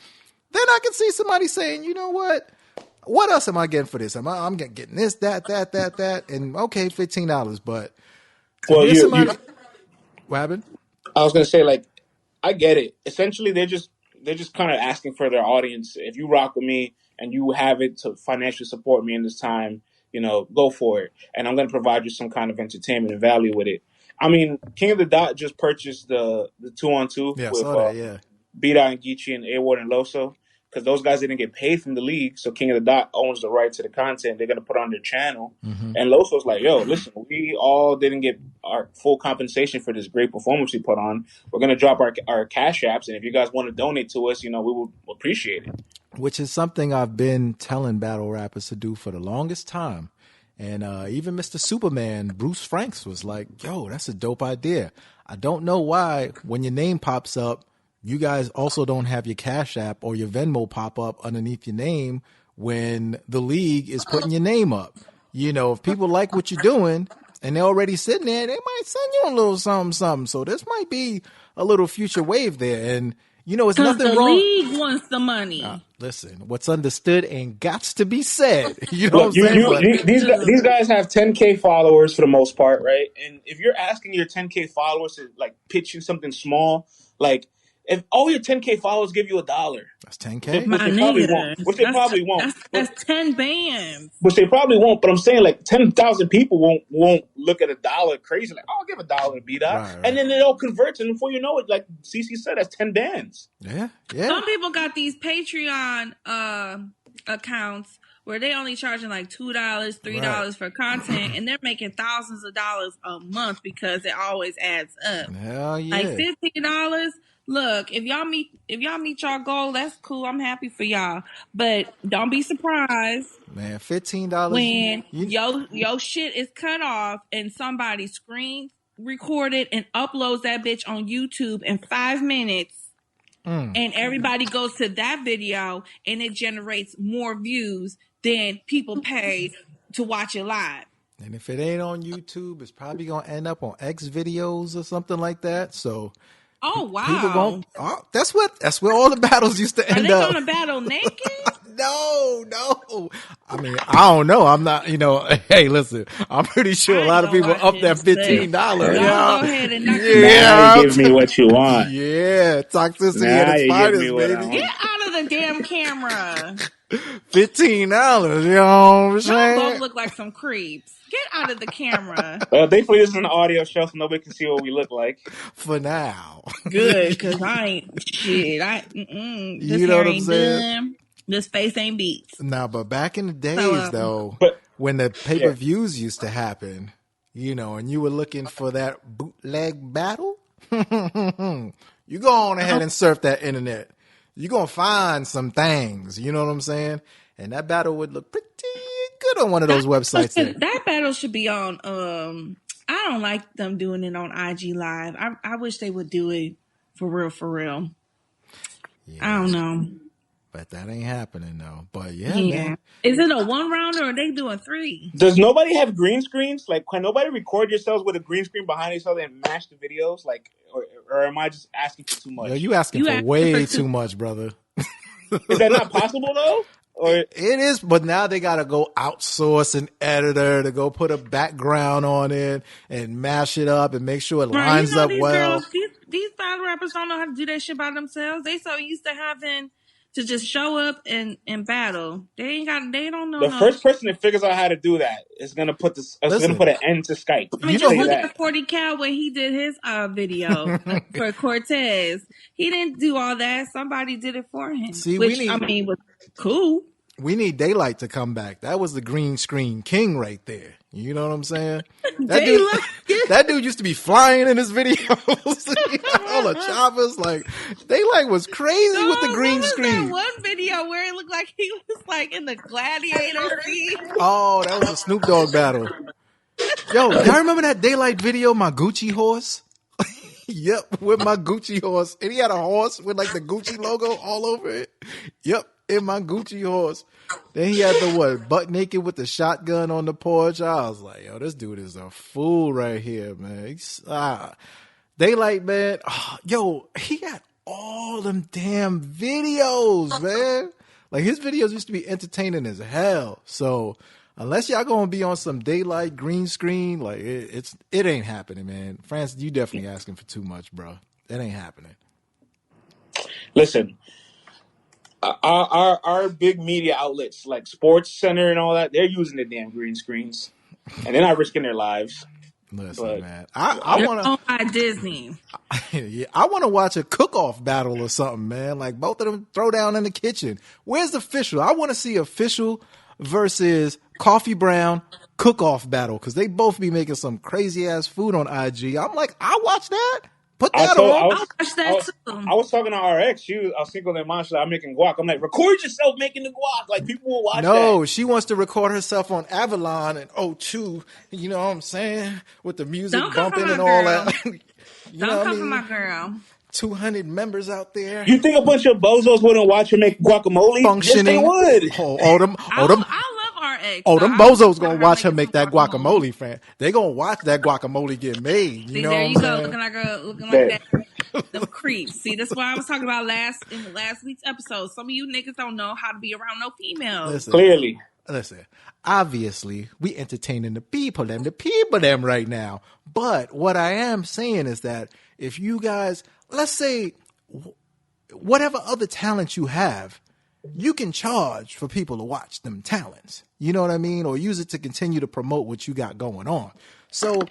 then I can see somebody saying, you know what else am I getting for this? I'm getting this, that, and okay, $15. But what happened? I was gonna say, like, I get it. Essentially, they're just kind of asking for their audience. If you rock with me and you have it to financially support me in this time, you know, go for it. And I'm going to provide you some kind of entertainment and value with it. I mean, King of the Dot just purchased the 2-on-2 with Bida and Geechee and A-Ward and Loso, because those guys didn't get paid from the league. So King of the Dot owns the right to the content they're going to put on their channel. And Loso's like, yo, listen, we all didn't get our full compensation for this great performance we put on. We're going to drop our cash apps. And if you guys want to donate to us, you know, we will appreciate it. Which is something I've been telling battle rappers to do for the longest time. And even Mr. Superman, Bruce Franks, was like, yo, that's a dope idea. I don't know why when your name pops up, you guys also don't have your Cash App or your Venmo pop up underneath your name when the league is putting your name up. You know, if people like what you're doing and they're already sitting there, they might send you a little something. So this might be a little future wave there. And, you know, it's nothing wrong. The league wants the money. Listen, what's understood ain't gots to be said. You know what I'm saying? These guys have 10K followers for the most part, right? And if you're asking your 10K followers to, like, pitch you something small, like, if all your 10K followers give you $1, that's 10K. Which they probably won't. That's 10 bands. Which they probably won't. But I'm saying, like, 10,000 people won't look at $1 crazy. Like, oh, I'll give $1 to beat up, right. And then it all converts, and before you know it, like CC said, that's 10 bands. Yeah. Some people got these Patreon accounts where they only charging like $2, $3 for content, and they're making thousands of dollars a month because it always adds up. Hell yeah. Like $15. Look, if y'all meet y'all goal, that's cool. I'm happy for y'all. But don't be surprised, man. $15 when your shit is cut off and somebody screen recorded and uploads that bitch on YouTube in 5 minutes, and everybody goes to that video and it generates more views than people pay to watch it live. And if it ain't on YouTube, it's probably gonna end up on X videos or something like that. So. Oh wow! That's where all the battles used to end up. Are they gonna battle naked? No. I mean, I don't know. I'm not, hey, listen, I'm pretty sure a I ain't lot of gonna people watch up that it, but $15, y'all yo. go ahead and knock your Now you Yeah. give me what you want. Yeah. Toxicity at Now its you give me finest, what I baby. get want. out of the damn camera. $15, you know what I'm Y'all saying? both look like some creeps. Get out of the camera. Thankfully, this is an audio show, so nobody can see what we look like. For now. Good, cause I ain't shit. This You know hair what I'm ain't saying? done. This face ain't beats. Now, but back in the So days, though, But when the yeah, pay-per-views used to happen, and you were looking for that bootleg battle, you go on ahead and surf that internet. You're going to find some things, you know what I'm saying? And that battle would look pretty good on one of those websites there. that battle should be on. I don't like them doing it on IG Live. I wish they would do it for real. For real. I Yeah, don't know. but that ain't happening, though. But yeah, Yeah. man. Is it a one rounder or are they doing 3? does nobody have green screens? Like, can nobody record yourselves with a green screen behind each other and mash the videos? Like, or am I just asking for too Yo, much? you asking You for asking for way 2? too much, brother. Is that not possible though? Or It is, but now they got to go outsource an editor to go put a background on it and mash it up and make sure it Right, lines up these girls, well. these battle rappers don't know how to do that shit by themselves. They so used to having to just show up and battle. They don't know the no. first person that figures out how to do that is gonna put this. Is gonna Listen, put an end to Skype. I mean, you know just Say look who? at that. 40 Cal when he did his video for Cortez. He didn't do all that. Somebody did it for him, See, which I mean was cool. we need Daylight to come back. That was the green screen king right there. You know what I'm saying? That dude, Daylight. that dude used to be flying in his videos. All the choppers, like Daylight was crazy with the Oh, what green was that screen. one video where it looked like he was like in the gladiator scene? Oh, that was a Snoop Dogg battle. Yo, y'all remember that Daylight video, my Gucci horse? Yep, with my Gucci horse. And he had a horse with like the Gucci logo all over it. Yep, in my Gucci horse. Then he had the butt naked with the shotgun on the porch. I was like, yo, this dude is a fool right here, man. Daylight, man. Yo, he had all them damn videos, man. Like his videos used to be entertaining as hell. So unless y'all gonna be on some Daylight green screen, like it ain't happening, man. France, you definitely asking for too much, bro. It ain't happening. Listen, our big media outlets like Sports Center and all that, they're using the damn green screens, and they're not risking their lives. Listen, But man, I They're wanna, owned by Disney. yeah, I wanna watch a cook-off battle or something, man. Like both of them throw down in the kitchen. Where's the official? I want to see official versus Coffee Brown cook-off battle because they both be making some crazy ass food on IG. I'm like, I watch that. Put I that told I on. I was watched I that was too. I was talking to RX. I was single in Manchester. I'm making guac. I'm like, record yourself making the guac. Like people will watch that. No, she wants to record herself on Avalon and O2, you know what I'm saying? With the music Don't come for bumping my and all girl. that. You know Don't what I come for my mean? girl. 200 members out there You think a bunch of bozos wouldn't watch her make guacamole? Yes, they functioning. would. Oh, them, oh, them, I love RX. oh, So them I would bozos support gonna her watch her making make some that guacamole. guacamole, fan. They gonna watch that guacamole get made. You See, know there what I'm you go, saying? looking like Bet. that. Them creeps. See, that's what I was talking about in the last week's episode. Some of you niggas don't know how to be around no females. Listen, Clearly. listen. Obviously, we entertaining the people them right now. But what I am saying is that if you guys, let's say, whatever other talent you have, you can charge for people to watch them talents. You know what I mean? Or use it to continue to promote what you got going on. So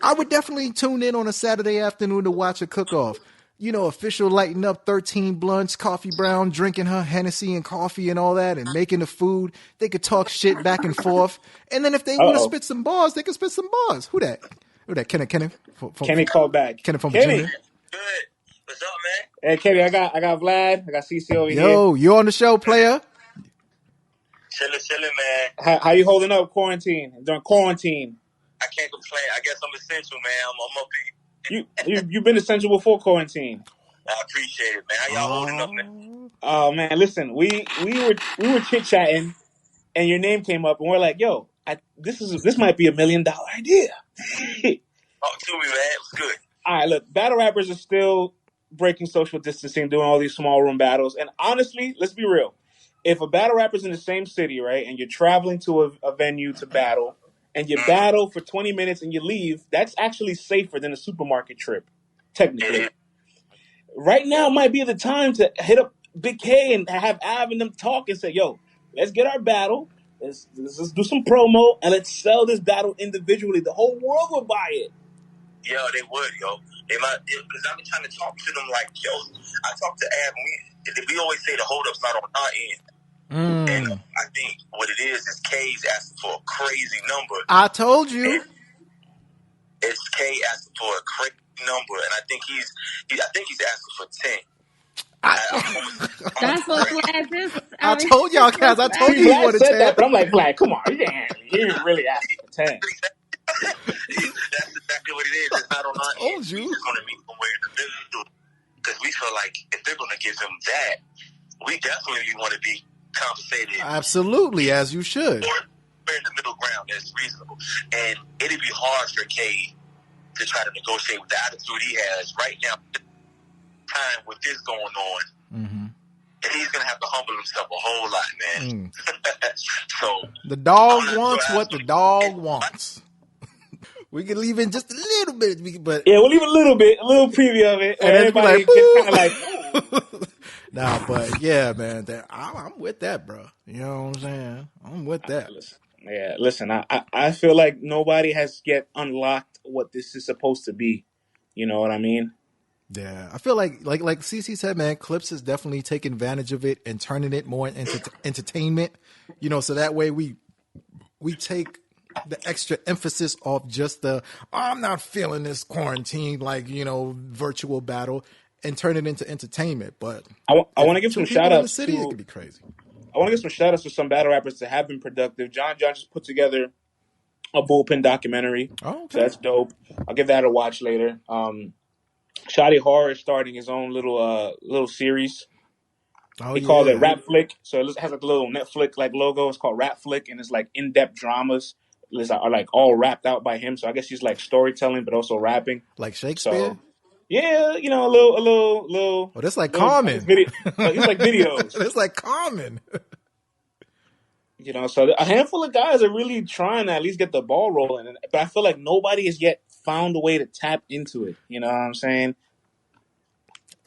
I would definitely tune in on a Saturday afternoon to watch a cook-off. Official lighting up 13 blunts, Coffee Brown, drinking her Hennessy and coffee and all that, and making the food. They could talk shit back and forth. And then if they want to Uh-oh. spit some bars, they can spit some bars. Who that? Kenneth Kenny called back. Kenneth from Kenny. Virginia. Good. What's up, man? Hey Kenny, I got Vlad. I got CC over here. Yo, you on the show, player? Chilling, man. How you holding up during quarantine? I can't complain. I guess I'm essential, man. I'm up here. You've been essential before quarantine. I appreciate it, man. How y'all holding up, man? Oh man, listen, we were chit chatting, and your name came up, and we're like, yo, this might be $1 million idea. Talk to me, man. It was good. All right, look, battle rappers are still breaking social distancing, doing all these small room battles, and honestly, let's be real. if a battle rapper's in the same city, right, and you're traveling to a venue to battle, and you battle for 20 minutes and you leave, that's actually safer than a supermarket trip, technically. Right now might be the time to hit up Bigg K and have Av and them talk and say, yo, let's get our battle, let's do some promo, and let's sell this battle individually. The whole world would buy it. Yo, they would, yo. They might, because I've been trying to talk to them like, yo, I talked to Av, and we always say the holdup's not on our end. And I think what it is K's asking for a crazy number. I told you. And it's K asking for a crazy number, and I think he's asking for 10. That's what Vlad is. I told y'all guys. I told you he Vlad wanted said 10. that, but I'm like, Vlad, come on, he didn't really ask for 10. That's exactly what it is. It's not on our end. Told you. We're just going to meet somewhere in the middle, because we feel like if they're going to give him that, we definitely want to be compensated. Absolutely, as you should. We're in the middle ground that's reasonable, and it'd be hard for K to try to negotiate with the attitude he has right now. Time with this going on, and he's gonna have to humble himself a whole lot, man. So the dog wants what the dog wants. We can leave in just a little bit, but yeah, we'll leave a little preview of it, and everybody like, kind of like. Nah, but yeah, man, I'm with that, bro. You know what I'm saying? I'm with that. Listen. I feel like nobody has yet unlocked what this is supposed to be. You know what I mean? Yeah, I feel like CC said, man, Clips is definitely taking advantage of it and turning it more into entertainment. You know, so that way we take the extra emphasis off just I'm not feeling this quarantine, like, you know, virtual battle, and turn it into entertainment. But I want to give some shout outs to. It could be crazy. I want to give some shout outs to some battle rappers that have been productive. John just put together a bullpen documentary. Oh, okay. So that's dope. I'll give that a watch later. Shoddy Horror is starting his own little series. He called it Rap Flick. So it has like a little Netflix like logo. It's called Rap Flick, and it's like in-depth dramas. Are like all rapped out by him. So I guess he's like storytelling, but also rapping, like Shakespeare. So, yeah, you know, a little. Oh, that's like Carmen. It's like videos. It's like Carmen. You know, so a handful of guys are really trying to at least get the ball rolling, but I feel like nobody has yet found a way to tap into it. You know what I'm saying?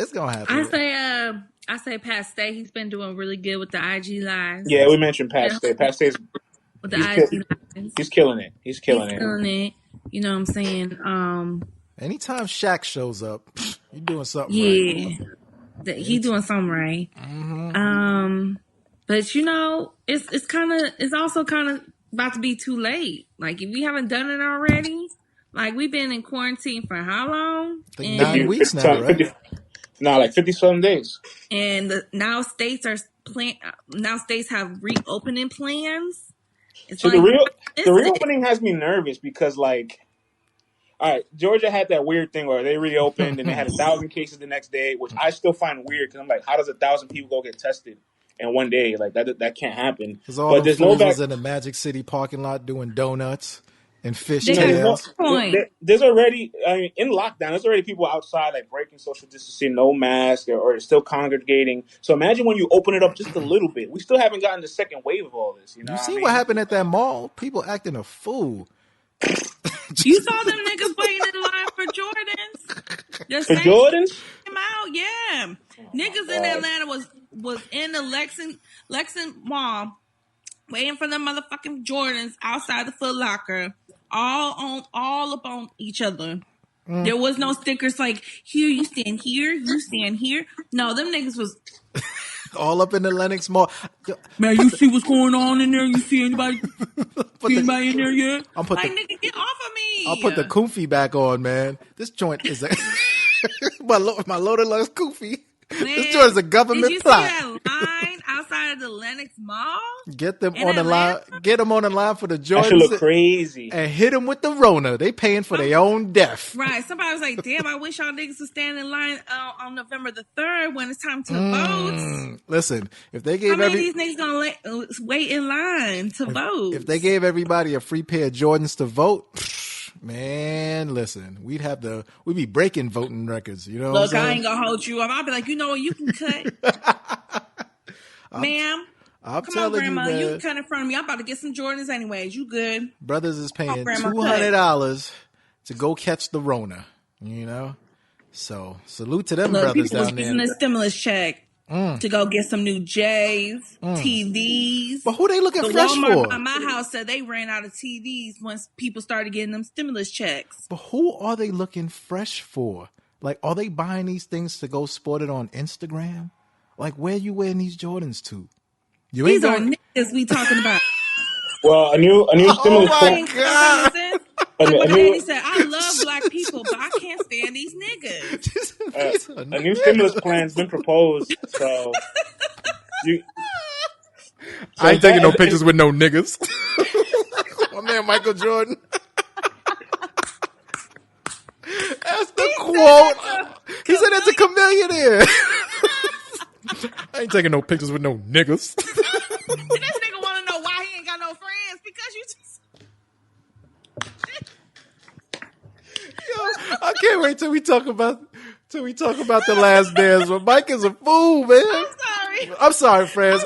It's gonna happen. I say Pat Stay. He's been doing really good with the IG lives. Yeah, we mentioned Pat Stay. Pat Stay's with the IG lives. He's killing it. He's killing it. You know what I'm saying? Anytime Shaq shows up, you're doing something right. Yeah. He's doing something right. Mm-hmm. But you know, it's also kind of about to be too late. Like if we haven't done it already, like we've been in quarantine for how long? I think 9 weeks now, right? Like 50-some days. And now states have reopening plans. So the reopening has me nervous because, like, all right, Georgia had that weird thing where they reopened and they had 1,000 cases the next day, which I still find weird because I'm like, how does 1,000 people go get tested in one day? Like that can't happen. Because all the fools was in the Magic City parking lot doing donuts and fish tails. There's already, in lockdown, there's already people outside like breaking social distancing, no mask, or still congregating. So imagine when you open it up just a little bit. We still haven't gotten the second wave of all this. You see what happened at that mall? People acting a fool. You saw them niggas waiting in line for Jordans. For Jordans? Out, yeah. Niggas in Atlanta was in the Lexington Mall waiting for the motherfucking Jordans outside the Foot Locker, all up on each other. There was no stickers like, here, you stand here, you stand here. No, them niggas was all up in the Lenox Mall. Man, you see what's going on in there? You see anybody in there yet? Nigga, get off of me. I'll put the kufi back on, man. This joint is my loaded lunch kufi. This joint is a government plot. Did you see that line outside of the Lenox Mall? Get them on the line. Get them on the line for the Jordans. That should look crazy. And hit them with the Rona. They paying for their own death. Right. Somebody was like, damn, I wish y'all niggas would stand in line on November the 3rd when it's time to vote. Listen, if they gave how many of these niggas gonna wait in line to vote? If they gave everybody a free pair of Jordans to vote, man, listen, we'd be breaking voting records. You know, look, I ain't gonna hold you up. I'll be like, you know what, you can cut, ma'am. I'm Come on, telling you, Grandma. You man. can cut in front of me. I'm about to get some Jordans anyways. You good? Brothers is paying Grandma, $200 to go catch the Rona. You know, so salute to them Look, brothers people was down using there. the stimulus check to go get some new J's, TVs. But who they looking The fresh Walmart for? by my house said they ran out of TVs once people started getting them stimulus checks. But who are they looking fresh for? Like, are they buying these things to go sport it on Instagram? Like, where you wearing these Jordans to? You ain't These are going. niggas we talking about. Well, a new stimulus Oh plan. my God! Like A what new Daddy said, I love black people, but I can't stand these niggas. a new stimulus plan's been proposed. So you. So I ain't taking no pictures with no niggas. My man Michael Jordan. That's the quote. He said that's a chameleon. I ain't taking no pictures with no niggas. And this nigga want to know why he ain't got no friends because you just. Yo, I can't wait till we talk about the Last Dance. But Mike is a fool, man. I'm sorry, friends.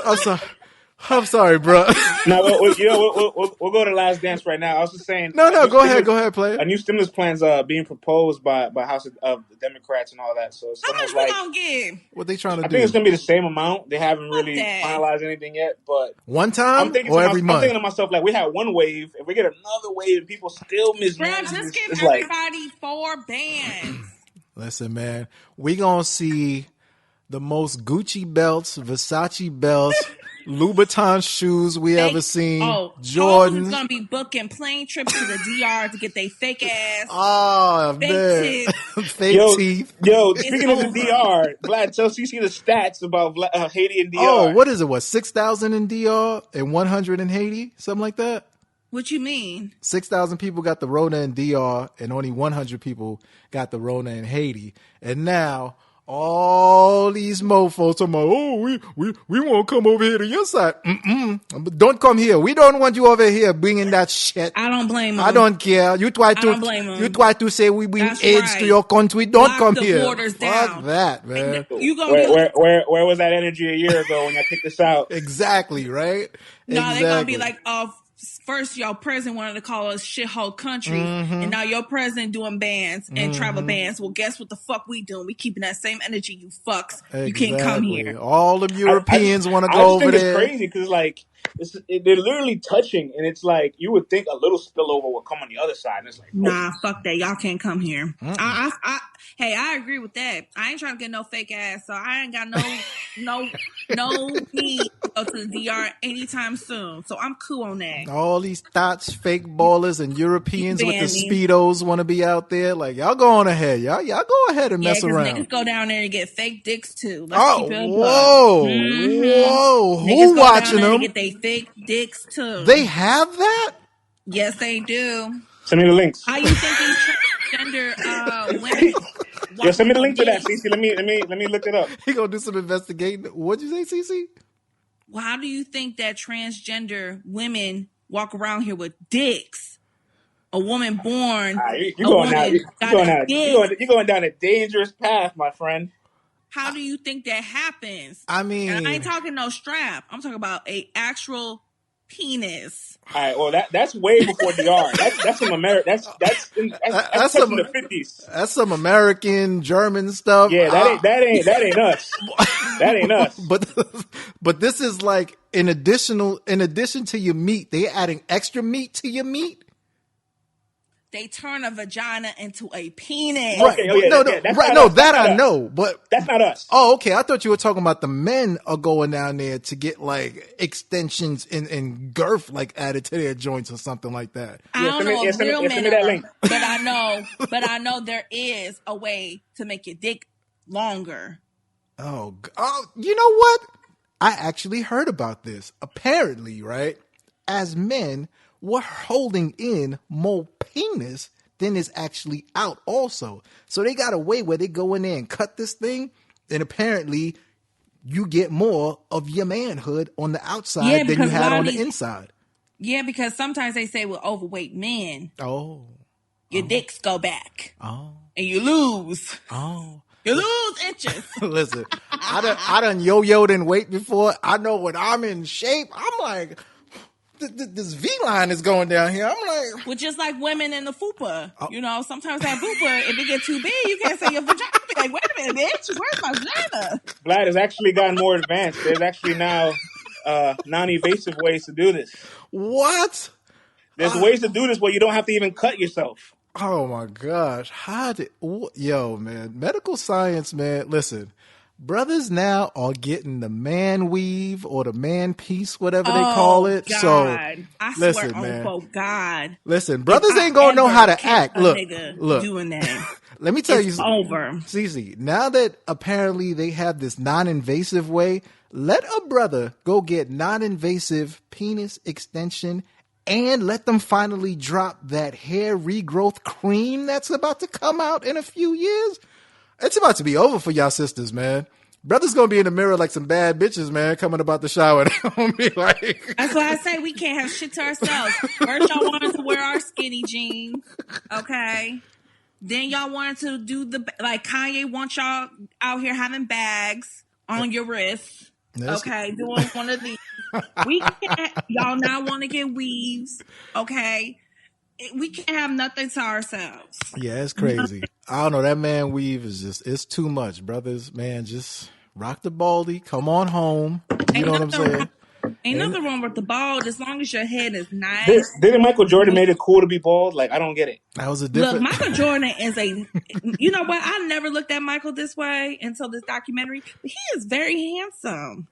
I'm sorry, bro. No, we'll go to Last Dance right now. I was just saying. No, go ahead, player. A new stimulus plan's being proposed by House of the Democrats and all that. So it's How much almost we like gonna give? What they trying to I do? think it's gonna be the same amount. They haven't really that. finalized anything yet, but One time or every month? I'm thinking to myself, like, we had one wave. If we get another wave and people still Bro, mismanage, just give it's like everybody 4 bands. Listen, man, we gonna see the most Gucci belts, Versace belts, Louboutin shoes we ever seen. Jordans. Is gonna be booking plane trips to the DR to get they fake ass. Oh fake man, fake teeth. Yo, speaking of the DR, Vlad, tell CC the stats about Haiti and DR. Oh, what is it? What 6,000 in DR and 100 in Haiti, something like that? What you mean? 6,000 people got the Rona in DR and only 100 people got the Rona in Haiti. And now all these mofos talking about, oh, we won't come over here to your side. Don't come here. We don't want you over here bringing that shit. I don't blame them. I don't care. You try to say we bring AIDS to your country. Don't come here. Borders Fuck down. that, man. You gonna where was that energy a year ago when y'all kicked us out? Exactly, right? No, exactly. They're gonna be like, first your president wanted to call us shithole country, and now your president doing bans and travel bans. Well, guess what the fuck we doing? We keeping that same energy, you fucks. Exactly. You can't come here. All the Europeans want to go over there. It's crazy because like they're literally touching, and it's like you would think a little spillover would come on the other side. And it's like, nah, fuck that. Y'all can't come here. Hey, I agree with that. I ain't trying to get no fake ass, so I ain't got no need to go to the DR anytime soon. So I'm cool on that. All these thoughts, fake ballers, and Europeans with the Speedos want to be out there. Like, y'all go on ahead. Y'all go ahead and mess around. Niggas go down there and get fake dicks too. Whoa. Who watching them? Get they fake dicks too. They have that? Yes, they do. Send me the links. How you think these transgender women? Yo, send me the link to that, CC. Let me look it up. He gonna do some investigating. What'd you say, CC? Well, how do you think that transgender women walk around here with dicks? A woman born. You're going down a dangerous path, my friend. How do you think that happens? I mean, and I ain't talking no strap. I'm talking about a actual penis. All right, well that's way before DR. That's some American. That's touching the 50s. That's some American German stuff. Yeah, that ain't us. That ain't us. But this is like in addition to your meat, they adding extra meat to your meat. They turn a vagina into a penis. Right. Okay, I know, but that's not us. Oh, okay. I thought you were talking about the men are going down there to get like extensions and girth like added to their joints or something like that. I don't know if real men are, but I know there is a way to make your dick longer. Oh, you know what? I actually heard about this. Apparently, right? As men, we're holding in more penis than is actually out also. So they got a way where they go in there and cut this thing, and apparently you get more of your manhood on the outside than you had on the inside. Yeah, because sometimes they say with overweight men, your dicks go back. And you lose. You lose inches. Listen, I done yo-yoed in weight before. I know when I'm in shape, I'm like, this V-line is going down here. I'm like... Well, just like women in the fupa. You know, sometimes that fupa, if it gets too big, you can't say your vagina. You be like, wait a minute, bitch, where's my vagina? Vlad has actually gotten more advanced. There's actually now non-invasive ways to do this. What? There's ways to do this where you don't have to even cut yourself. Oh my gosh. Yo, man, medical science, man. Listen, brothers now are getting the man weave or the man piece, whatever they call it. God. So I listen, swear man. on God. Listen, brothers ain't gonna know how to act. Look, doing that. Let me tell you something. Over. Cece, now that apparently they have this non-invasive way, let a brother go get non-invasive penis extension and let them finally drop that hair regrowth cream that's about to come out in a few years. It's about to be over for y'all sisters, man. Brothers gonna be in the mirror like some bad bitches, man, coming about the shower. That's why I say we can't have shit to ourselves. First, y'all wanted to wear our skinny jeans, okay? Then y'all wanted to do like Kanye wants y'all out here having bags on your wrists, okay? Doing one of these. We can't. Y'all now want to get weaves, okay? We can't have nothing to ourselves. Yeah, it's crazy. I don't know. That man weave is it's too much, brothers. Man, just rock the baldy. Come on home. You know what I'm saying? Ain't nothing wrong with the bald as long as your head is nice. Didn't Michael Jordan made it cool to be bald? Like, I don't get it. That was a different... Look, Michael Jordan is you know what? I never looked at Michael this way until this documentary. But he is very handsome.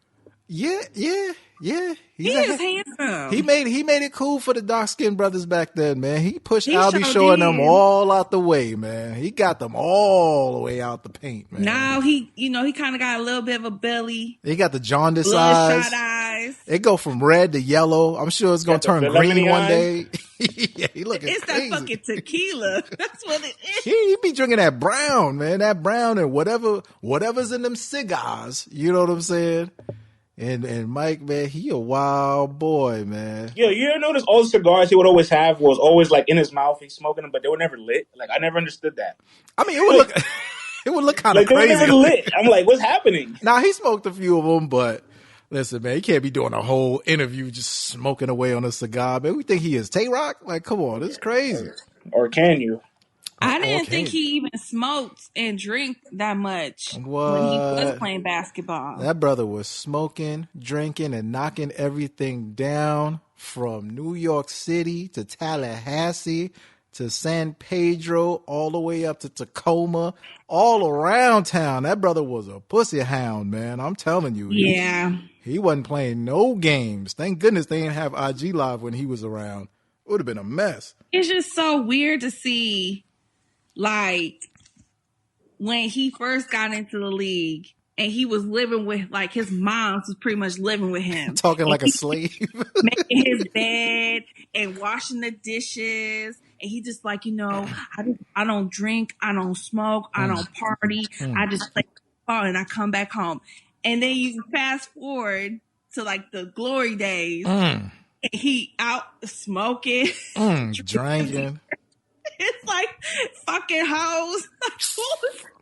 Yeah. He is handsome. He made it cool for the dark-skinned brothers back then, man. He pushed Albie Shore and them all out the way, man. He got them all the way out the paint, man. Now he kind of got a little bit of a belly. He got the jaundice bloodshot eyes. It go from red to yellow. I'm sure it's gonna turn green one day. Yeah, he looking It's crazy. that fucking tequila. That's what it is. He be drinking that brown, man. That brown and whatever's in them cigars. You know what I'm saying? And Mike, man, he a wild boy, man. Yeah, you ever notice all the cigars he would always have was always like in his mouth, he's smoking them, but they were never lit. Like, I never understood that. I mean, it would look kind of crazy. They were never lit. I'm like, what's happening? Now, he smoked a few of them, but listen, man, he can't be doing a whole interview just smoking away on a cigar, man. We think he is Tay Roc? Like, come on, this is crazy. Or can you? I didn't think he even smoked and drank that much when he was playing basketball. That brother was smoking, drinking, and knocking everything down from New York City to Tallahassee to San Pedro, all the way up to Tacoma, all around town. That brother was a pussy hound, man. I'm telling you. Yeah. He wasn't playing no games. Thank goodness they didn't have IG Live when he was around. It would have been a mess. It's just so weird to see, like, when he first got into the league and he was living with, like, his mom was pretty much living with him. Talking like a slave. Making his bed and washing the dishes. And he just like, I don't drink, I don't smoke, I don't party. I just play football and I come back home. And then you fast forward to, like, the glory days. And he out smoking. Drinking. It's like fucking hoes.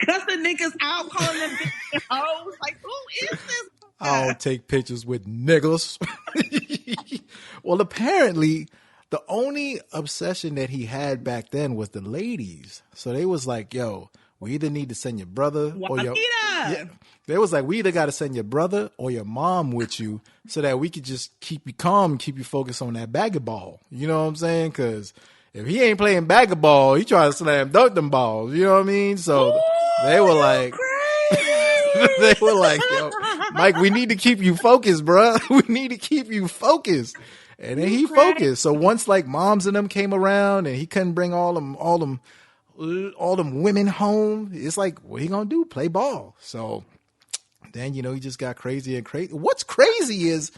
Cussing niggas out, calling them bitches hoes. Like, who is this guy? I don't take pictures with niggas. Well, apparently, the only obsession that he had back then was the ladies. So they was like, yo, we either need to send your brother or your... Yeah, they was like, we either got to send your brother or your mom with you so that we could just keep you calm and keep you focused on that bag of ball. You know what I'm saying? Because if he ain't playing bag of ball, he trying to slam dunk them balls. You know what I mean? So they were like, yo, Mike, we need to keep you focused, bro. We need to keep you focused. And then he focused. So once like moms and them came around and he couldn't bring all them women home, it's like, what he gonna do? Play ball. So then, he just got crazy and crazy. What's crazy is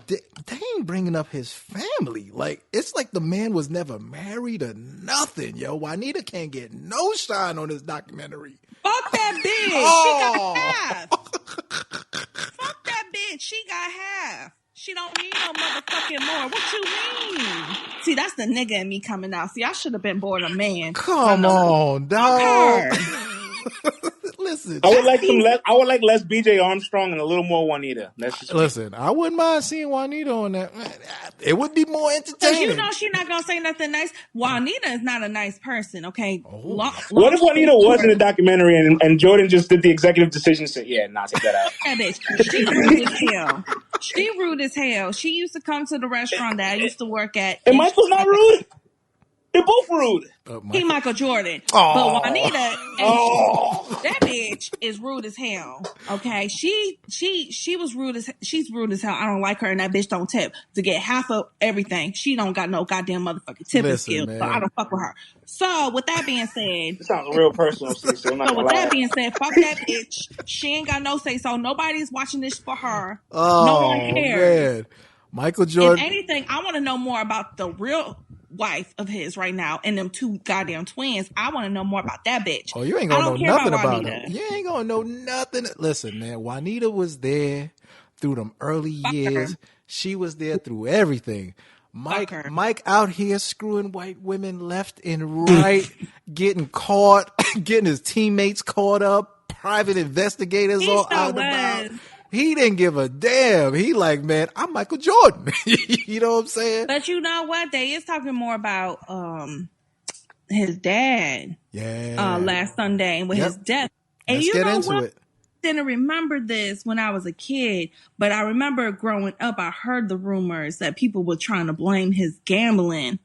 they ain't bringing up his family. Like, it's like the man was never married or nothing, yo. Juanita can't get no shine on this documentary. Fuck that bitch. She got half. Fuck that bitch. She got half. She don't need no motherfucking more. What you mean? See, that's the nigga in me coming out. See, I should have been born a man. Come on, dog. listen. I would like less BJ Armstrong and a little more Juanita. That's just listen. I wouldn't mind seeing Juanita on that. It would be more Because entertaining. you know she's not gonna say nothing nice. Juanita is not a nice person. Okay. What if Juanita was in the documentary and Jordan just did the executive decision and said, "Yeah, take that out." That bitch. She rude as hell. She rude as hell. She used to come to the restaurant that I used to work at. And Michael's not rude. They're both rude. Michael Jordan. Oh. But Juanita, that bitch is rude as hell. Okay. She was rude as she's rude as hell. I don't like her, and that bitch don't tip. To get half of everything, she don't got no goddamn motherfucking tipping skills. So I don't fuck with her. So with that being said, it sounds real personal, Cece. So with that being said, fuck that bitch. She ain't got no say so. Nobody's watching this for her. No one cares. Man. Michael Jordan. If anything, I want to know more about the real wife of his right now and them two goddamn twins. I want to know more about that bitch. Oh, you ain't gonna know nothing about him. You ain't gonna know nothing. Listen, man, Juanita was there through them early years. She was there through everything. Mike out here screwing white women left and right, getting caught, getting his teammates caught up, private investigators all out about. He didn't give a damn. He like, man, I'm Michael Jordan. You know what I'm saying? But you know what? They is talking more about his dad. Yeah. Last Sunday and with his death. And Let's get into it. I didn't remember this when I was a kid, but I remember growing up, I heard the rumors that people were trying to blame his gambling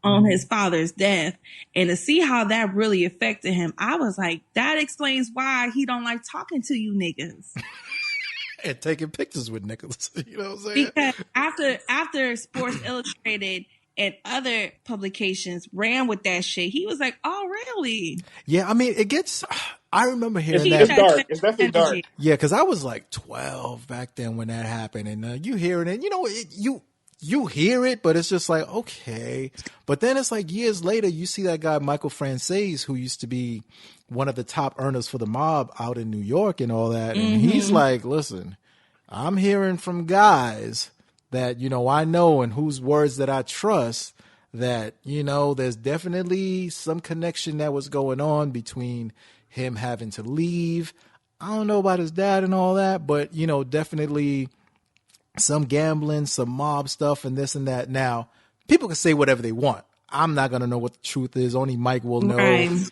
on his father's death. And to see how that really affected him, I was like, that explains why he don't like talking to you niggas. And taking pictures with niggas. You know what I'm saying? Because after Sports Illustrated and other publications ran with that shit, he was like, oh, really? Yeah, I mean, it gets... I remember hearing that. It's dark. It's definitely dark. Yeah, because I was like 12 back then when that happened. And you hear it, and you know, you hear it, but it's just like, okay. But then it's like years later, you see that guy, Michael Franzese, who used to be one of the top earners for the mob out in New York and all that. And he's like, listen, I'm hearing from guys that, you know, I know and whose words that I trust that, you know, there's definitely some connection that was going on between him having to leave. I don't know about his dad and all that, but, you know, definitely some gambling, some mob stuff and this and that. Now, people can say whatever they want. I'm not going to know what the truth is. Only Mike will know,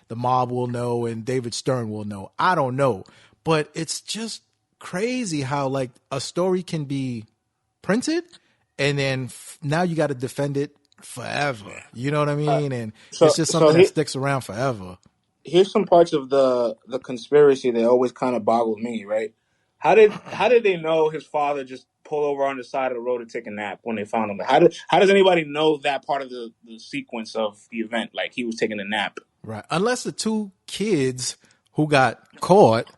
the mob will know, and David Stern will know. I don't know. But it's just crazy how, like, a story can be printed and then now you got to defend it forever. You know what I mean? And it's just something that sticks around forever. Here's some parts of the conspiracy that always kind of boggled me, right? How did they know his father just pulled over on the side of the road to take a nap when they found him? How does anybody know that part of the sequence of the event? Like he was taking a nap, right? Unless the two kids who got caught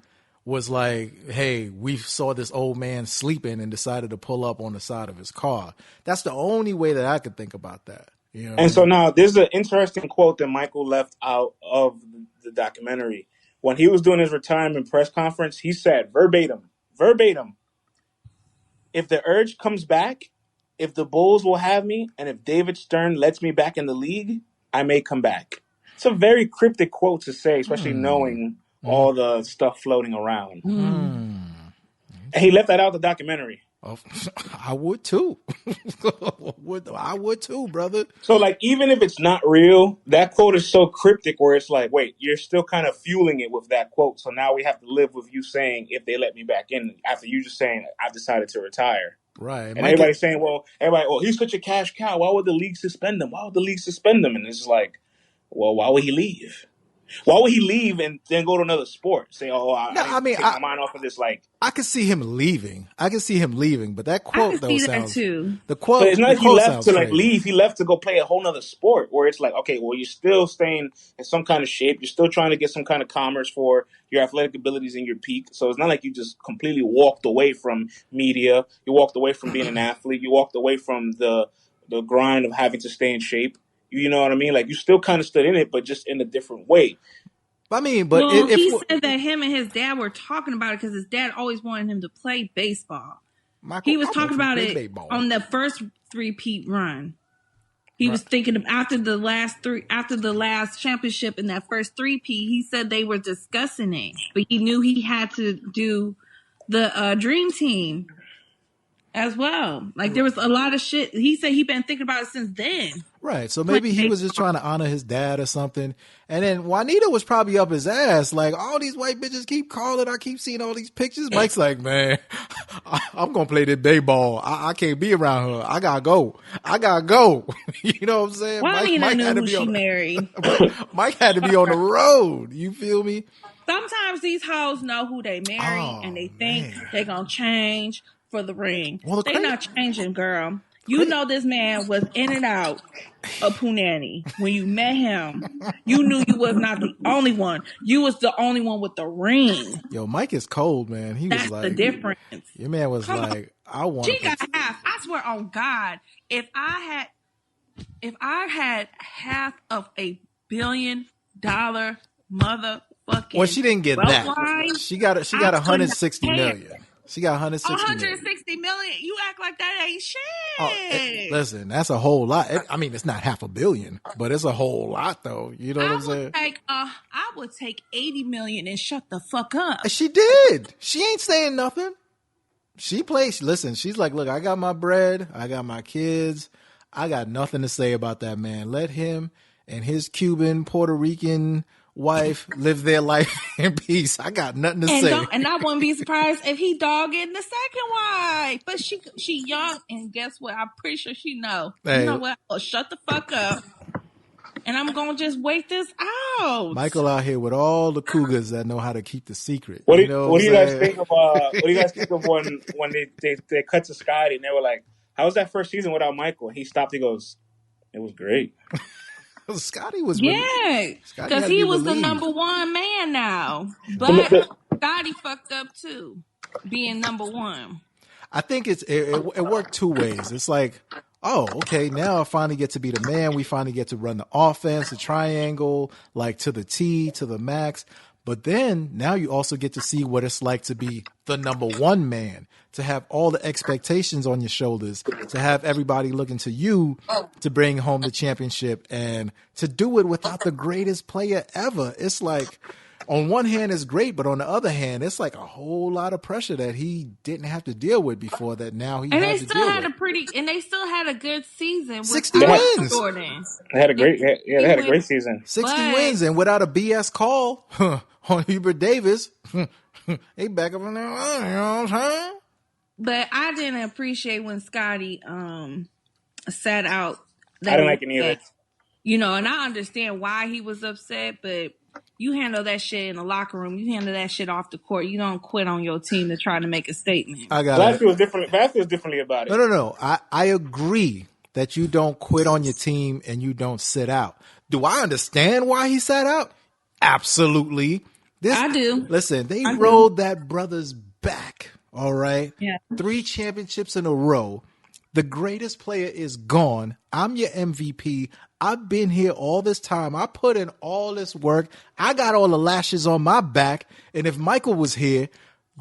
was like, hey, we saw this old man sleeping and decided to pull up on the side of his car. That's the only way that I could think about that. You know, and so now there's an interesting quote that Michael left out of the documentary. When he was doing his retirement press conference, he said verbatim, if the urge comes back, if the Bulls will have me, and if David Stern lets me back in the league, I may come back. It's a very cryptic quote to say, especially knowing all the stuff floating around. And he left that out of the documentary. Oh, I would too. I would too, brother. So, like, even if it's not real, that quote is so cryptic where it's like, wait, you're still kind of fueling it with that quote. So now we have to live with you saying, if they let me back in, after you just saying, I've decided to retire. Right. And everybody's saying, well, he's such a cash cow. Why would the league suspend him? And it's like, well, why would he leave? Why would he leave and then go to another sport? Say, I take my mind off of this. Like, I could see him leaving. But that quote though sounds too. The quote. But it's not like he left to crazy. leave. He left to go play a whole nother sport where it's like, okay, well, you're still staying in some kind of shape. You're still trying to get some kind of commerce for your athletic abilities in your peak. So it's not like you just completely walked away from media. You walked away from being an athlete. You walked away from the grind of having to stay in shape. You know what I mean? Like, you still kind of stood in it, but just in a different way. I mean, but he said that him and his dad were talking about it because his dad always wanted him to play baseball. He was talking about it on the first three-peat run. He was thinking of after the last championship in that first 3P, he said they were discussing it, but he knew he had to do the dream team as well. Like there was a lot of shit. He said he'd been thinking about it since then. Right. So maybe he was just trying to honor his dad or something. And then Juanita was probably up his ass. Like, all these white bitches keep calling. I keep seeing all these pictures. Mike's like, man, I'm going to play this baseball. I can't be around her. I got to go. You know what I'm saying? Juanita knew who she married. Mike had to be on the road. You feel me? Sometimes these hoes know who they marry and they think they're going to change for the ring. Well, they're not changing, girl. You know this man was in and out of Punani. When you met him, you knew you was not the only one. You was the only one with the ring. Yo, Mike is cold, man. That's was like, the difference. Your man was like, I want. She got half. I swear on God, if I had half of $1 billion motherfucking. Well, she didn't get that. Line, she got 160 million. She got 160 million. You act like that ain't shit. Listen, that's a whole lot. I mean, it's not $500 million, but it's a whole lot, though. You know what I'm saying? I would take 80 million and shut the fuck up. She did. She ain't saying nothing. She plays. Listen, she's like, look, I got my bread. I got my kids. I got nothing to say about that man. Let him and his Cuban, Puerto Rican wife live their life in peace. I got nothing to say. And I wouldn't be surprised if he dogging the second wife. But she young, and guess what? I'm pretty sure she know. Hey. You know what? Well, shut the fuck up. And I'm gonna just wait this out. Michael out here with all the cougars that know how to keep the secret. What do you guys think of? What do you guys think of when they cut to Scotty and they were like, "How was that first season without Michael?" And he stopped. He goes, "It was great." Scotty was because he was the number one man now, but Scotty fucked up too, being number one. I think it worked two ways. It's like, oh, okay, now I finally get to be the man. We finally get to run the offense, the triangle, like to the T, to the max. But then now you also get to see what it's like to be the number one man, to have all the expectations on your shoulders, to have everybody looking to you to bring home the championship, and to do it without the greatest player ever. It's like, on one hand, it's great, but on the other hand, it's like a whole lot of pressure that he didn't have to deal with before that now he has to deal with. And they still had a good season. 60 wins. Jordan. They had a great season. 60 wins, and without a BS call on Hubert Davis, they back up in there. You know what I'm saying? But I didn't appreciate when Scotty sat out. I didn't like it either. You know, and I understand why he was upset, but you handle that shit in the locker room. You handle that shit off the court. You don't quit on your team to try to make a statement. Vlad feels differently about it. No. I agree that you don't quit on your team and you don't sit out. Do I understand why he sat out? Absolutely. I do. Listen, they rolled that brother's back. All right. Yeah. 3 championships in a row. The greatest player is gone. I'm your MVP. I've been here all this time. I put in all this work. I got all the lashes on my back. And if Michael was here,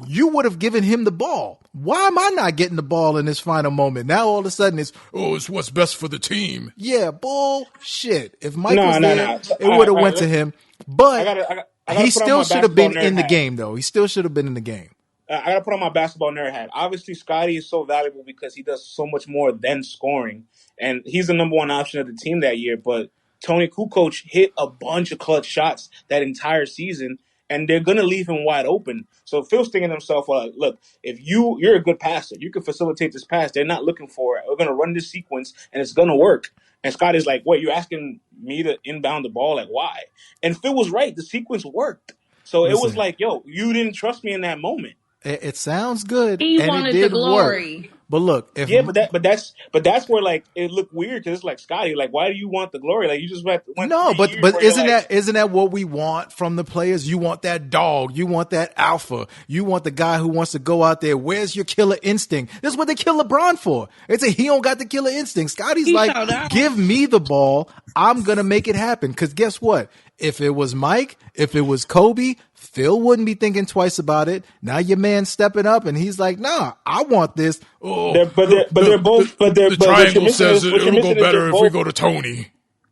you would have given him the ball. Why am I not getting the ball in this final moment? Now all of a sudden it's what's best for the team. Yeah, bullshit. If Mike was there, it would have went to him. But he still should have been in the game, though. He still should have been in the game. I got to put on my basketball nerd hat. Obviously, Scotty is so valuable because he does so much more than scoring. And he's the number one option of the team that year. But Tony Kukoc hit a bunch of clutch shots that entire season, and they're going to leave him wide open. So Phil's thinking to himself, well, look, if you're a good passer, you can facilitate this pass. They're not looking for it. We're going to run this sequence, and it's going to work. And Scotty's like, wait, you're asking me to inbound the ball? Like, why? And Phil was right. The sequence worked. So it was like, yo, you didn't trust me in that moment. It sounds good, he and wanted it did the glory. work. But look, but that's where like it looked weird because it's like Scotty, like why do you want the glory? Like you just went but isn't that what we want from the players? You want that dog, you want that alpha, you want the guy who wants to go out there. Where's your killer instinct? This is what they kill LeBron for. It's he don't got the killer instinct. Scotty's like, give me the ball, I'm gonna make it happen. Because guess what? If it was Mike, if it was Kobe, Phil wouldn't be thinking twice about it. Now your man stepping up and he's like, nah, I want this. Oh, the triangle says it will go better if we go to Tony.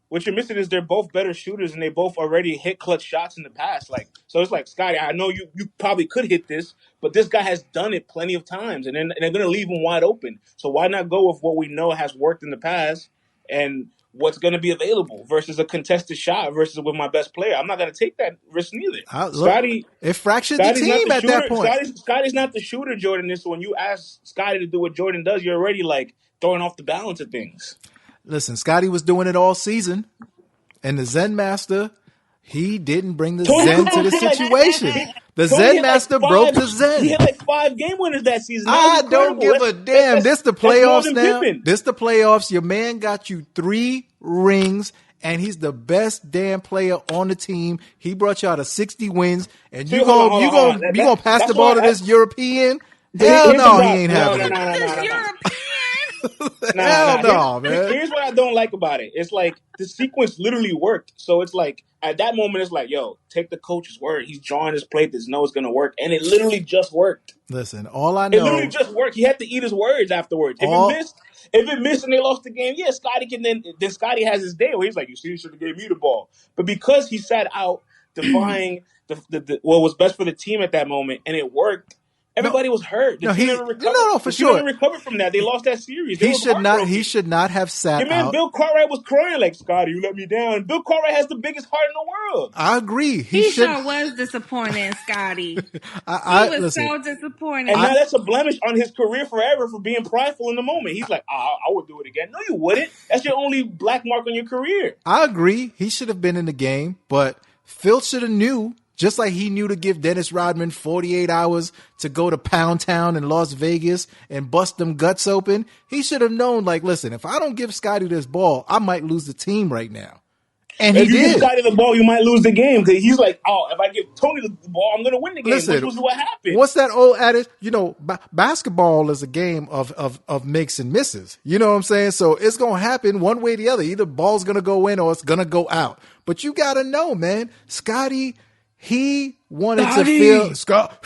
What you're missing is they're both better shooters, and they both already hit clutch shots in the past. Like, so it's like, Scotty, I know you probably could hit this, but this guy has done it plenty of times, and they're going to leave him wide open. So why not go with what we know has worked in the past and what's going to be available versus a contested shot versus with my best player? I'm not going to take that risk neither. Scotty, it fractured the team at that point. Scotty's not the shooter Jordan is. So when you ask Scotty to do what Jordan does, you're already like throwing off the balance of things. Listen, Scotty was doing it all season, and the Zen Master, he didn't bring the Zen to the situation. The Zen Master broke the Zen. He hit like 5 game winners that season. I don't give a damn. This the playoffs now. This the playoffs. Your man got you 3 rings, and he's the best damn player on the team. He brought you out of 60 wins, and you gonna pass the ball to this European? Hell no, he ain't having it. Hell no, man. Here's what I don't like about it. It's like the sequence literally worked. So it's like at that moment, it's like, yo, take the coach's word. He's drawing his plate. There's no it's going to work. And it literally just worked. Listen, all I know. It literally just worked. He had to eat his words afterwards. If it missed and they lost the game, yeah, Scotty can then Scotty has his day where he's like, you see, you should have gave me the ball. But because he sat out defying what was best for the team at that moment and it worked, everybody was hurt. The team never recovered. For sure. Never recovered from that. They lost that series. He should not have sat Your man out. Bill Cartwright was crying like, Scotty, you let me down. Bill Cartwright has the biggest heart in the world. I agree. He sure was disappointing, Scotty. He was so disappointing. And now that's a blemish on his career forever for being prideful in the moment. He's like, I would do it again. No, you wouldn't. That's your only black mark on your career. I agree. He should have been in the game, but Phil should have knew. Just like he knew to give Dennis Rodman 48 hours to go to Pound Town in Las Vegas and bust them guts open, he should have known, like, listen, if I don't give Scotty this ball, I might lose the team right now. And he did. If you give Scotty the ball, you might lose the game. Because he's like, if I give Tony the ball, I'm going to win the game. Listen, which was what happened. What's that old adage? Basketball is a game of makes and misses. You know what I'm saying? So it's going to happen one way or the other. Either ball's going to go in or it's going to go out. But you got to know, man, Scotty... He wanted to feel Scotty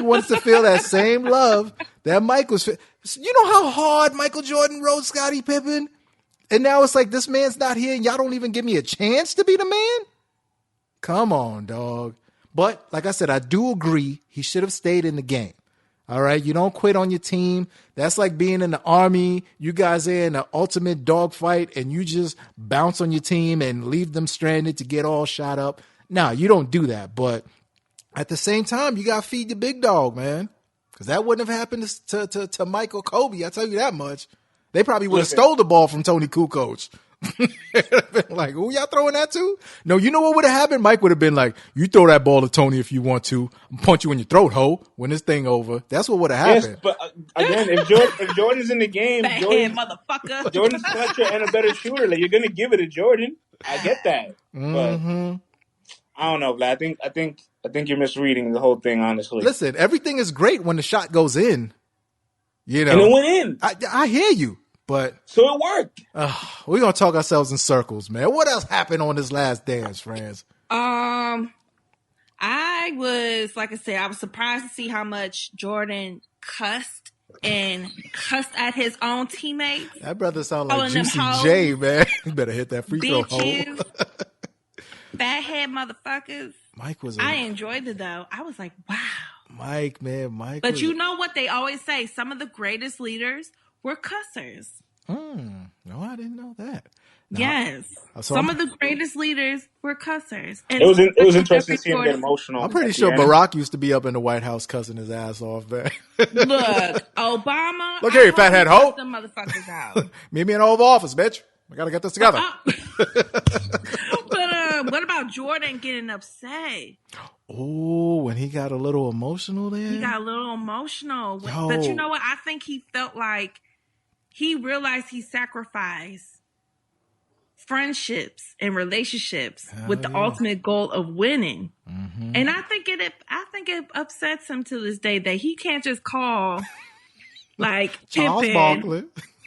wanted to feel that same love that Mike was. You know how hard Michael Jordan rode Scottie Pippen, and now it's like this man's not here, and y'all don't even give me a chance to be the man. Come on, dog. But like I said, I do agree he should have stayed in the game. All right, you don't quit on your team. That's like being in the army. You guys are in the ultimate dogfight, and you just bounce on your team and leave them stranded to get all shot up. Nah, you don't do that. But at the same time, you got to feed the big dog, man, because that wouldn't have happened to Mike or Kobe. I tell you that much. They probably would have stole the ball from Tony Kukoc. Like, who y'all throwing that to? No, you know what would have happened? Mike would have been like, you throw that ball to Tony if you want to. I'll punch you in your throat, ho, when this thing over. That's what would have happened. Yes, but again, if Jordan's in the game, Jordan's clutcher and a better shooter. Like, you're going to give it to Jordan. I get that. Mm-hmm. But I don't know, Vlad. I think you're misreading the whole thing, honestly. Listen, everything is great when the shot goes in. You know, and it went in. I hear you. But so it worked. We're going to talk ourselves in circles, man. What else happened on this last dance, friends? I was surprised to see how much Jordan cussed at his own teammates. That brother sound like Juicy J, man. You better hit that free throw hole. Fathead motherfuckers. Mike I enjoyed it, though. I was like, wow. Mike. But you know what they always say? Some of the greatest leaders were cussers. No, I didn't know that. No, yes. Some of the greatest leaders were cussers. And it was interesting to see him get emotional. I'm pretty sure Barack used to be up in the White House cussing his ass off, man. Look, Obama. Look here, fathead hoe. Them motherfuckers out. Meet me in the Oval Office, bitch. We got to get this together. But what about Jordan getting upset? Oh, when he got a little emotional there? He got a little emotional. But you know what? I think he felt like he realized he sacrificed friendships and relationships with the ultimate goal of winning. Mm-hmm. And I think it upsets him to this day that he can't just call like Charles Pippen. Barkley.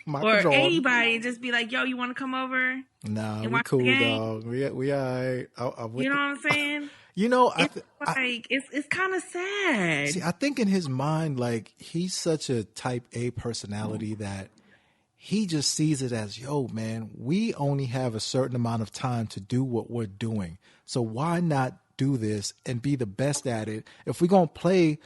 Michael or Jordan. anybody, just be like, "Yo, you want to come over?" Nah, and we watch cool, the game? dog. We all right. You know what I'm saying? You know, It's like it's kind of sad. I think in his mind, like, he's such a type A personality that he just sees it as, yo, man, we only have a certain amount of time to do what we're doing. So why not do this and be the best at it? If we're going to play,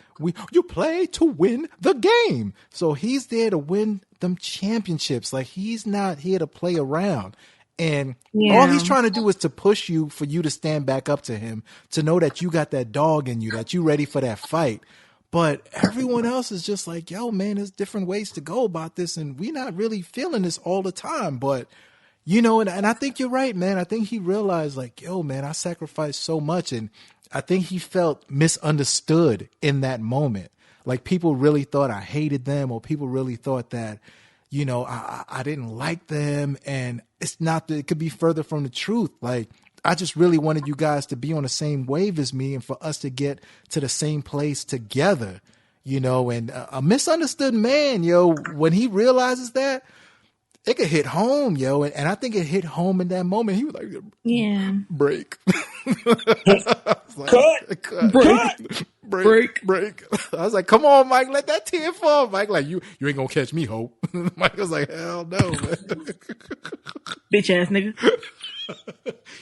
you play to win the game. So he's there to win them championships. Like, he's not here to play around. And all he's trying to do is to push you for you to stand back up to him, to know that you got that dog in you, that you ready for that fight. But everyone else is just like, yo, man, there's different ways to go about this. And we're not really feeling this all the time. But, you know, and I think you're right, man. I think he realized, like, yo, man, I sacrificed so much. And I think he felt misunderstood in that moment. Like, people really thought I hated them, or people really thought that, you know, I didn't like them. And it's not that it could be further from the truth. Like, I just really wanted you guys to be on the same wave as me and for us to get to the same place together, you know. And a misunderstood man, yo, when he realizes that, it could hit home, yo. And I think it hit home in that moment. He was like, break. Like, break. I was like, come on, Mike, let that tear fall. Mike, like, you ain't gonna catch me, Hope. Mike was like, hell no, man. Bitch ass nigga.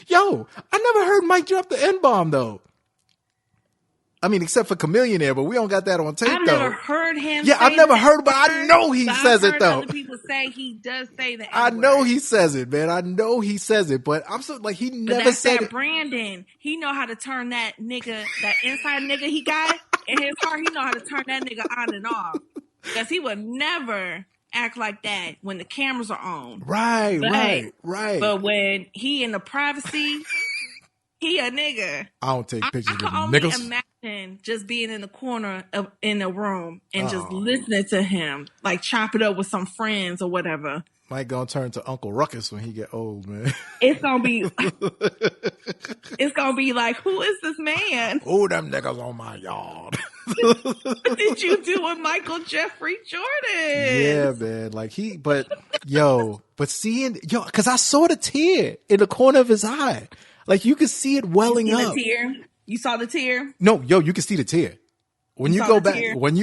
Yo, I never heard Mike drop the N-bomb, though. I mean, except for Chameleonaire, but we don't got that on tape, I've though. never heard him. Yeah, I've never heard, but I know he says it, though. Other people say he does say that. I know he says it, man. I know he says it, but I'm so like, he never said it. Brandon, he know how to turn that nigga, that inside nigga he got in his heart. He know how to turn that nigga on and off, because he would never act like that when the cameras are on. Right. But when he in the privacy, he a nigga. I don't take pictures of I can niggas. only imagine just being in the corner in a room and just listening to him, like chop it up with some friends or whatever. Mike gonna turn to Uncle Ruckus when he get old, man. It's gonna be like, who is this man? Oh, them niggas on my yard. What did you do with Michael Jeffrey Jordan? Yeah, man. Like, but seeing, because I saw the tear in the corner of his eye. Like, you could see it welling up. The tear? You saw the tear? No, you can see the tear. When you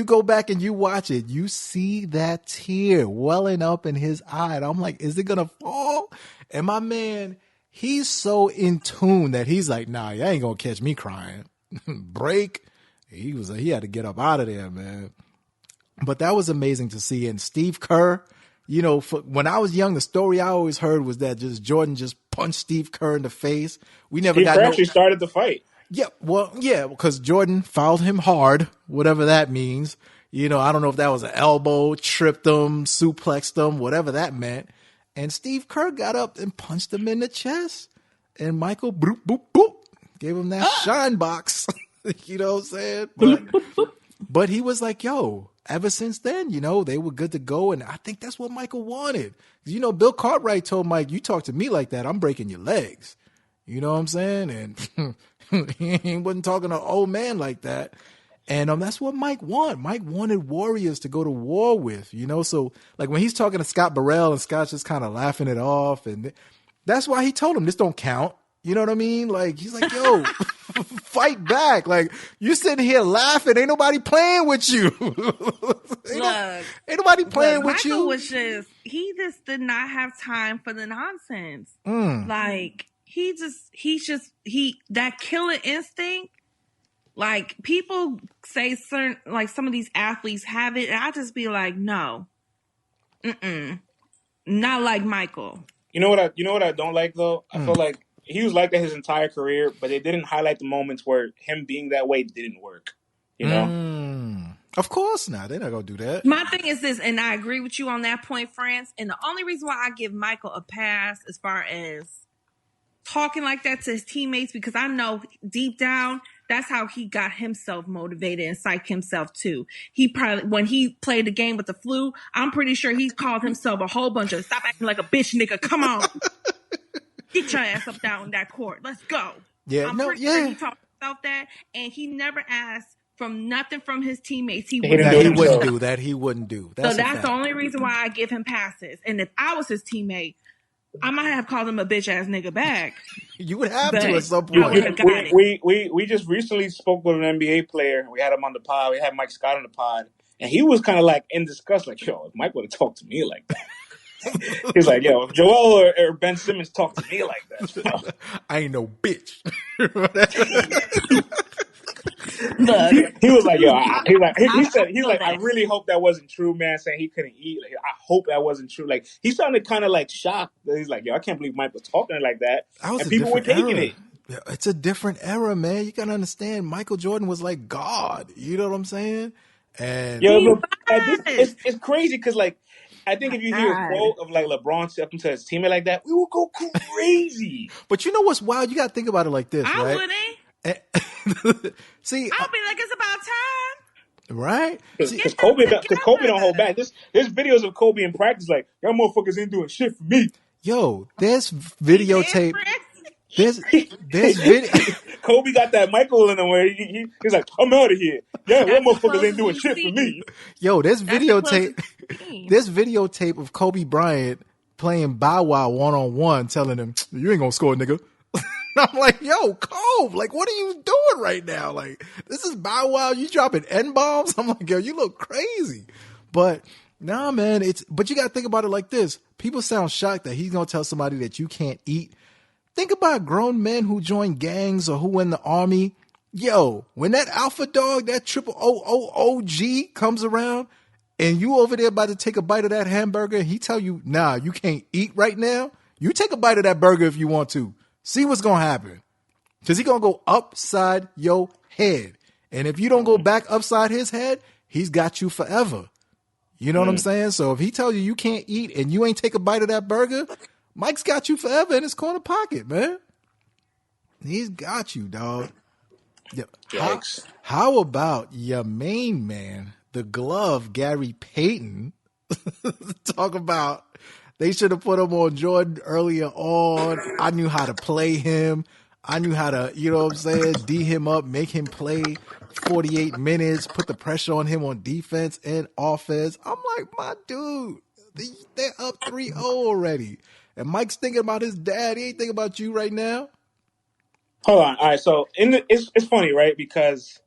go back and you watch it, you see that tear welling up in his eye. And I'm like, is it gonna fall? And my man, he's so in tune that he's like, nah, you ain't gonna catch me crying. Break. He had to get up out of there, man. But that was amazing to see. And Steve Kerr, you know, when I was young, the story I always heard was that Jordan just punched Steve Kerr in the face. We never Steve Kerr actually started the fight. Yeah, because Jordan fouled him hard, whatever that means. You know, I don't know if that was an elbow, tripped him, suplexed him, whatever that meant. And Steve Kerr got up and punched him in the chest. And Michael, boop, boop, boop, gave him that shine box. You know what I'm saying? But he was like, yo, ever since then, you know, they were good to go. And I think that's what Michael wanted. You know, Bill Cartwright told Mike, you talk to me like that, I'm breaking your legs. You know what I'm saying? And he wasn't talking to an old man like that. And that's what Mike wanted. Mike wanted warriors to go to war with, you know? So, like, when he's talking to Scott Burrell and Scott's just kind of laughing it off, and that's why he told him, this don't count. You know what I mean? Like, he's like, yo, fight back. Like, you sitting here laughing. Ain't nobody playing with you. Ain't nobody playing with you. Michael was he just did not have time for the nonsense. Like, that killer instinct, like, people say certain, like, some of these athletes have it, and I just be like, no. Not like Michael. You know what I don't like, though? I feel like he was like that his entire career, but they didn't highlight the moments where him being that way didn't work. You know? Of course not. They're not going to do that. My thing is this, and I agree with you on that point, France, and the only reason why I give Michael a pass as far as talking like that to his teammates, because I know deep down, that's how he got himself motivated and psyched himself too. He probably, when he played the game with the flu, I'm pretty sure he called himself a whole bunch of, stop acting like a bitch, nigga, come on. Get your ass up down that court. Let's go. Yeah, I'm pretty sure he taught himself that, and he never asked from nothing from his teammates. He didn't That do it he wouldn't himself. do. That he wouldn't do. That's So that's fact. the only reason why I give him passes. And if I was his teammate, I might have called him a bitch ass nigga back. You would have But to at some I would point. have got it. We just recently spoke with an NBA player. We had him on the pod. We had Mike Scott on the pod, and he was kind of like in disgust, like, yo, if Mike would have talked to me like that. He's like, yo, if Joel or Ben Simmons talked to me like that, I ain't no bitch. Look, he was like, yo, he's like, I really hope that wasn't true, man. Saying he couldn't eat, like, I hope that wasn't true. Like, he sounded kind of like shocked. He's like, yo, I can't believe Mike was talking like that, and people were taking it. It's a different era, man. You gotta understand. Michael Jordan was like God. You know what I'm saying? And yo, it's crazy because, like, I think if you hear a quote of like LeBron talking to his teammate like that, we will go crazy. But you know what's wild? You gotta think about it like this, I right? wouldn't. See, I'll be like, it's about time. right? Because Kobe don't hold back. There's videos of Kobe in practice like, y'all motherfuckers ain't doing shit for me. Yo, there's videotape. There's video. Kobe got that Michael in him where he's like, I'm out of here. Yeah, y'all motherfuckers ain't doing shit for me. Yo, there's videotape. There's videotape of Kobe Bryant playing Bow Wow 1-on-1, telling him, "You ain't gonna score, nigga." I'm like, yo, Kobe, like, what are you doing right now? Like, this is Bow Wow. You dropping N-bombs? I'm like, yo, you look crazy. But nah, man, but you got to think about it like this. People sound shocked that he's going to tell somebody that you can't eat. Think about grown men who join gangs or who in the army. Yo, when that alpha dog, that triple OG comes around and you over there about to take a bite of that hamburger and he tell you, nah, you can't eat right now. You take a bite of that burger if you want to. See what's going to happen. Because he's going to go upside your head. And if you don't go back upside his head, he's got you forever. You know what I'm saying? So if he tells you can't eat and you ain't take a bite of that burger, Mike's got you forever in his corner pocket, man. He's got you, dog. Yeah. How about your main man, the glove, Gary Payton? Talk about... They should have put him on Jordan earlier on. I knew how to play him. I knew how to, you know what I'm saying, D him up, make him play 48 minutes, put the pressure on him on defense and offense. I'm like, my dude, they're up 3-0 already. And Mike's thinking about his dad. He ain't thinking about you right now. Hold on. All right, so it's funny, right? Because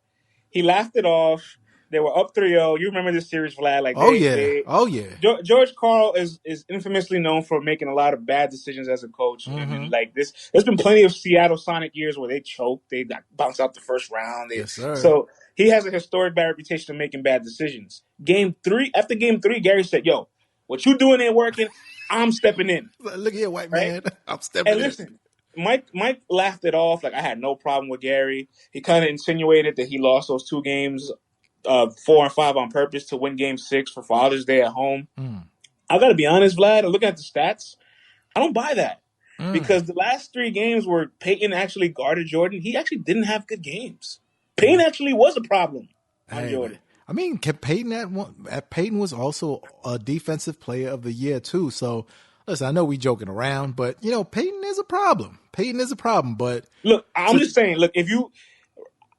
he laughed it off. They were up 3-0. You remember this series, Vlad? Like, oh yeah. George Karl is infamously known for making a lot of bad decisions as a coach. Mm-hmm. And like this, there's been plenty of Seattle Sonic years where they choked, they got bounced out the first round. Yes, sir. So he has a historic bad reputation of making bad decisions. After game 3, Gary said, "Yo, what you doing ain't working. I'm stepping in." Look here, white man. I'm stepping in. And listen, Mike laughed it off. Like, I had no problem with Gary. He kind of insinuated that he lost those 2 games. 4 and 5 on purpose to win Game 6 for Father's Day at home. I got to be honest, Vlad. Looking at the stats, I don't buy that because the last 3 games where Peyton actually guarded Jordan, he actually didn't have good games. Peyton actually was a problem on Jordan. I mean, Peyton was also a defensive player of the year too. So listen, I know we joking around, but you know, Peyton is a problem. But look, I'm just saying. Look, if you.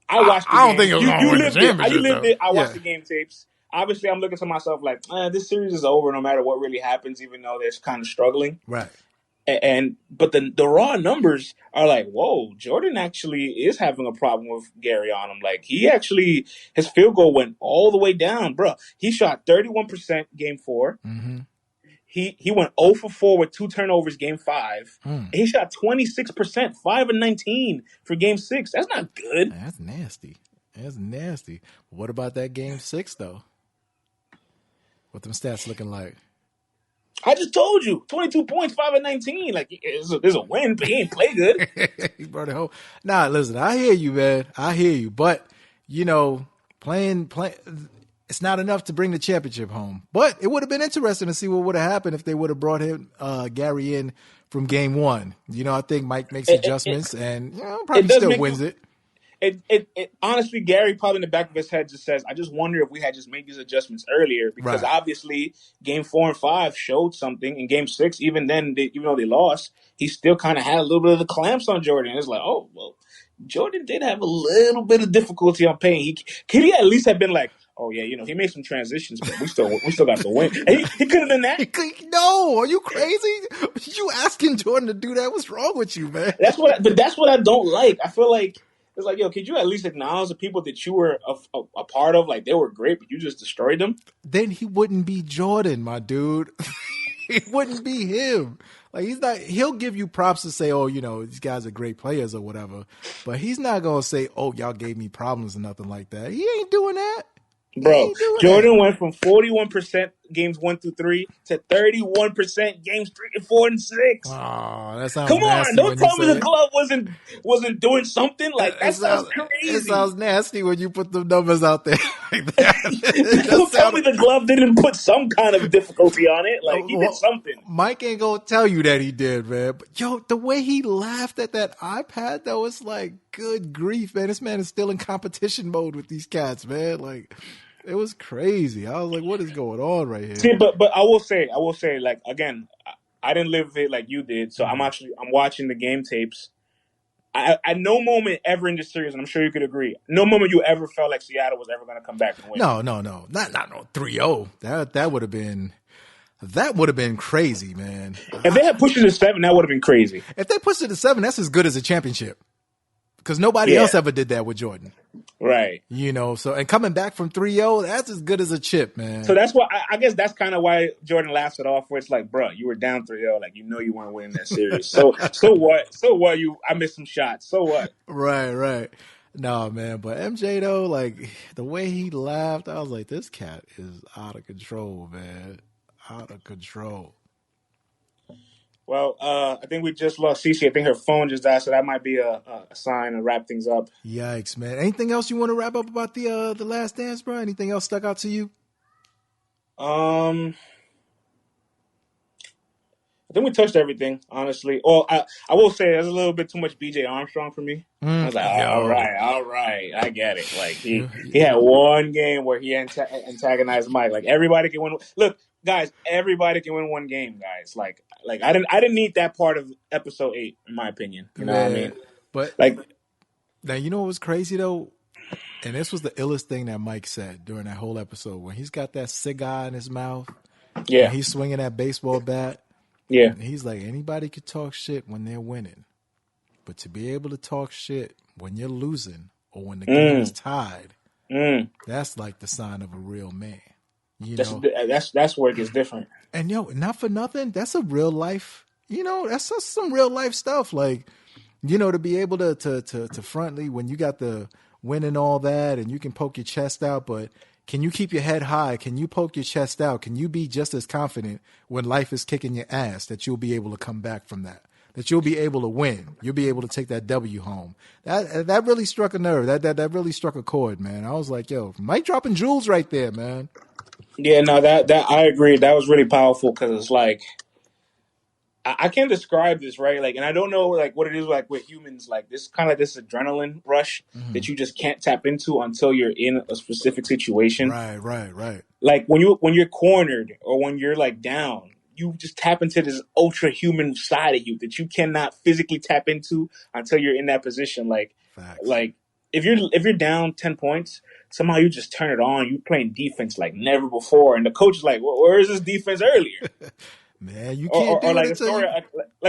I watched the game. I don't think it was going to win the championship. You lived it. I watched the game tapes. Obviously, I'm looking to myself like, this series is over no matter what really happens, even though they're kind of struggling. Right. But the raw numbers are like, whoa, Jordan actually is having a problem with Gary on him. Like, his field goal went all the way down, bro. He shot 31% game 4. Mm-hmm. He went 0 for 4 with 2 turnovers game 5. And he shot 26%, 5 and 19 for game 6. That's not good. That's nasty. What about that game 6 though? What them stats looking like? I just told you, 22 points, 5 and 19. Like, there's a win, but he ain't play good. He brought it home. Nah, listen, I hear you, man. I hear you, but you know, playing. It's not enough to bring the championship home, but it would have been interesting to see what would have happened if they would have brought Gary in from game 1. You know, I think Mike makes adjustments and probably still wins it. It honestly, Gary probably in the back of his head just says, I just wonder if we had just made these adjustments earlier, because obviously game 4 and 5 showed something. In game 6, even then, even though they lost, he still kind of had a little bit of the clamps on Jordan. It's like, oh, well, Jordan did have a little bit of difficulty on paying. Could he at least have been like, oh yeah, he made some transitions, but we still got the win. And he could have done that. No, are you crazy? You asking Jordan to do that? What's wrong with you, man? That's what I don't like. I feel like it's like, yo, could you at least acknowledge the people that you were a part of? Like, they were great, but you just destroyed them. Then he wouldn't be Jordan, my dude. It wouldn't be him. Like, he's not. He'll give you props to say, oh, these guys are great players or whatever. But he's not gonna say, oh, y'all gave me problems or nothing like that. He ain't doing that. Bro, Jordan went from 41% games 1 through 3 to 31% games 3 and 4 and 6. Oh, that sounds Come nasty. on, don't tell me the glove wasn't doing something. Like, that sounds crazy. It sounds nasty when you put the numbers out there like that. Don't tell me the glove didn't put some kind of difficulty on it. Like, he did something. Mike ain't gonna tell you that he did, man. But yo, the way he laughed at that iPad, that was like, good grief, man. This man is still in competition mode with these cats, man. Like, it was crazy. I was like, what is going on right here? See, but I will say, like, again, I didn't live it like you did, so I'm watching the game tapes. At no moment ever in this series, and I'm sure you could agree, no moment you ever felt like Seattle was ever going to come back and win. No. Not no 3-0. That would have been crazy, man. If they had pushed it to 7, that would have been crazy. If they pushed it to 7, that's as good as a championship. Because nobody else ever did that with Jordan. Right. So, and coming back from 3-0, that's as good as a chip, man. So that's why, I guess that's kind of why Jordan laughs it off, where it's like, bro, you were down 3-0, like, you weren't winning that series. So what? I missed some shots. So what? Right. No, man, but MJ, though, like, the way he laughed, I was like, this cat is out of control, man. Out of control. Well, I think we just lost Cece. I think her phone just died, so that might be a sign to wrap things up. Yikes, man. Anything else you want to wrap up about the Last Dance, bro? Anything else stuck out to you? I think we touched everything, honestly. Well, I will say there's a little bit too much BJ Armstrong for me. I was like, all right, I get it. Like, he had one game where he antagonized Mike. Like, everybody can win. Look, guys, everybody can win one game, guys. Like I didn't need that part of episode 8, in my opinion. You know what I mean? But like, now, you know what was crazy though? And this was the illest thing that Mike said during that whole episode, when he's got that cigar in his mouth. Yeah. And he's swinging that baseball bat. Yeah. And he's like, anybody could talk shit when they're winning. But to be able to talk shit when you're losing or when the game is tied, that's like the sign of a real man. That's where it gets different. And not for nothing, that's a real life, that's some real life stuff. Like, to be able to frontly when you got the win and all that, and you can poke your chest out, but can you keep your head high? Can you poke your chest out? Can you be just as confident when life is kicking your ass that you'll be able to come back from that? That you'll be able to win. You'll be able to take that W home. That really struck a nerve. That really struck a chord, man. I was like, yo, Mike dropping jewels right there, man. Yeah, no, that I agree. That was really powerful, because it's like, I can't describe this, right? Like, and I don't know, like, what it is like with humans, like this kind of this adrenaline rush that you just can't tap into until you're in a specific situation. Right. Like when you're cornered or when you're like down, you just tap into this ultra human side of you that you cannot physically tap into until you're in that position. Like, Facts. Like if you're down 10 points, somehow you just turn it on. You playing defense like never before, and the coach is like, well, "Where is this defense earlier?" Man, you can't do like it.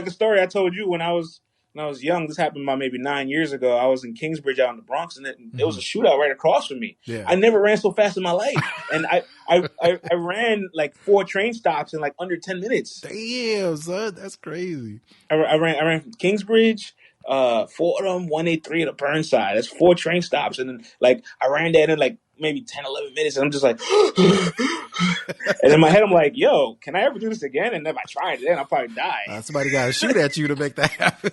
A story I told you when I was young. This happened about maybe 9 years ago. I was in Kingsbridge out in the Bronx, and it was a shootout right across from me. Yeah. I never ran so fast in my life, and I ran like 4 train stops in like under 10 minutes. Damn, son, that's crazy. I ran from Kingsbridge, Fordham, 183 to Burnside. That's 4 train stops, and then like I ran that in like maybe 10, 11 minutes, and I'm just like, and in my head I'm like, yo, can I ever do this again? And if I try it again, I'll probably die. Somebody got to shoot at you to make that happen.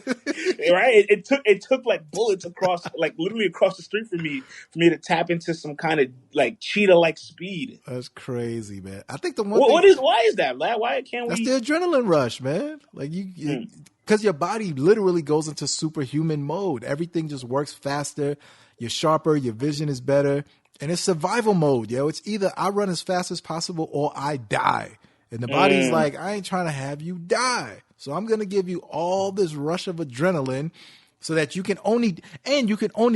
right? It took like bullets across, like literally across the street for me to tap into some kind of like cheetah like speed. That's crazy, man. I think the one thing why is that, lad? Why can't that's we? the adrenaline rush, man. Like because your body literally goes into superhuman mode. Everything just works faster. You're sharper. Your vision is better. And it's survival mode, yo. It's either I run as fast as possible or I die. And the body's like, I ain't trying to have you die. So I'm going to give you all this rush of adrenaline so that you can only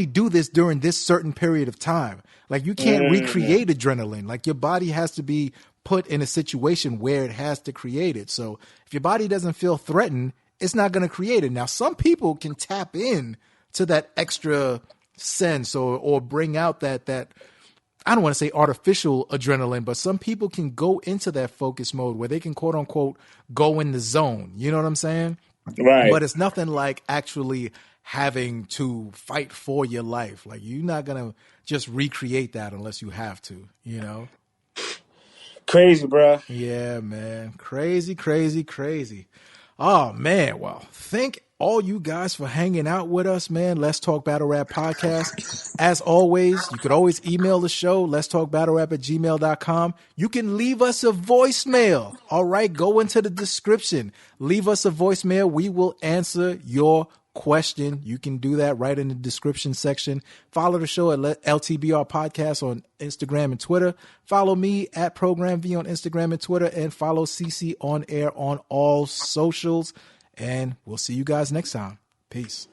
do this during this certain period of time. Like you can't recreate adrenaline. Like your body has to be put in a situation where it has to create it. So if your body doesn't feel threatened, it's not going to create it. Now, some people can tap in to that extra sense or bring out that I don't want to say artificial adrenaline, but some people can go into that focus mode where they can quote unquote go in the zone. You know what I'm saying? Right. But it's nothing like actually having to fight for your life. Like you're not going to just recreate that unless you have to, you know? Crazy, bro. Yeah, man. Crazy, crazy, crazy. Oh, man. Well, thank all you guys for hanging out with us, man. Let's Talk Battle Rap podcast. As always, you could always email the show, let's talk battle rap at gmail.com. You can leave us a voicemail. All right, go into the description. Leave us a voicemail. We will answer your question. You can do that right in the description section. Follow the show at LTBR podcast on Instagram and Twitter. Follow me at Program V on Instagram and Twitter, and follow CC on air on all socials. And we'll see you guys next time. Peace.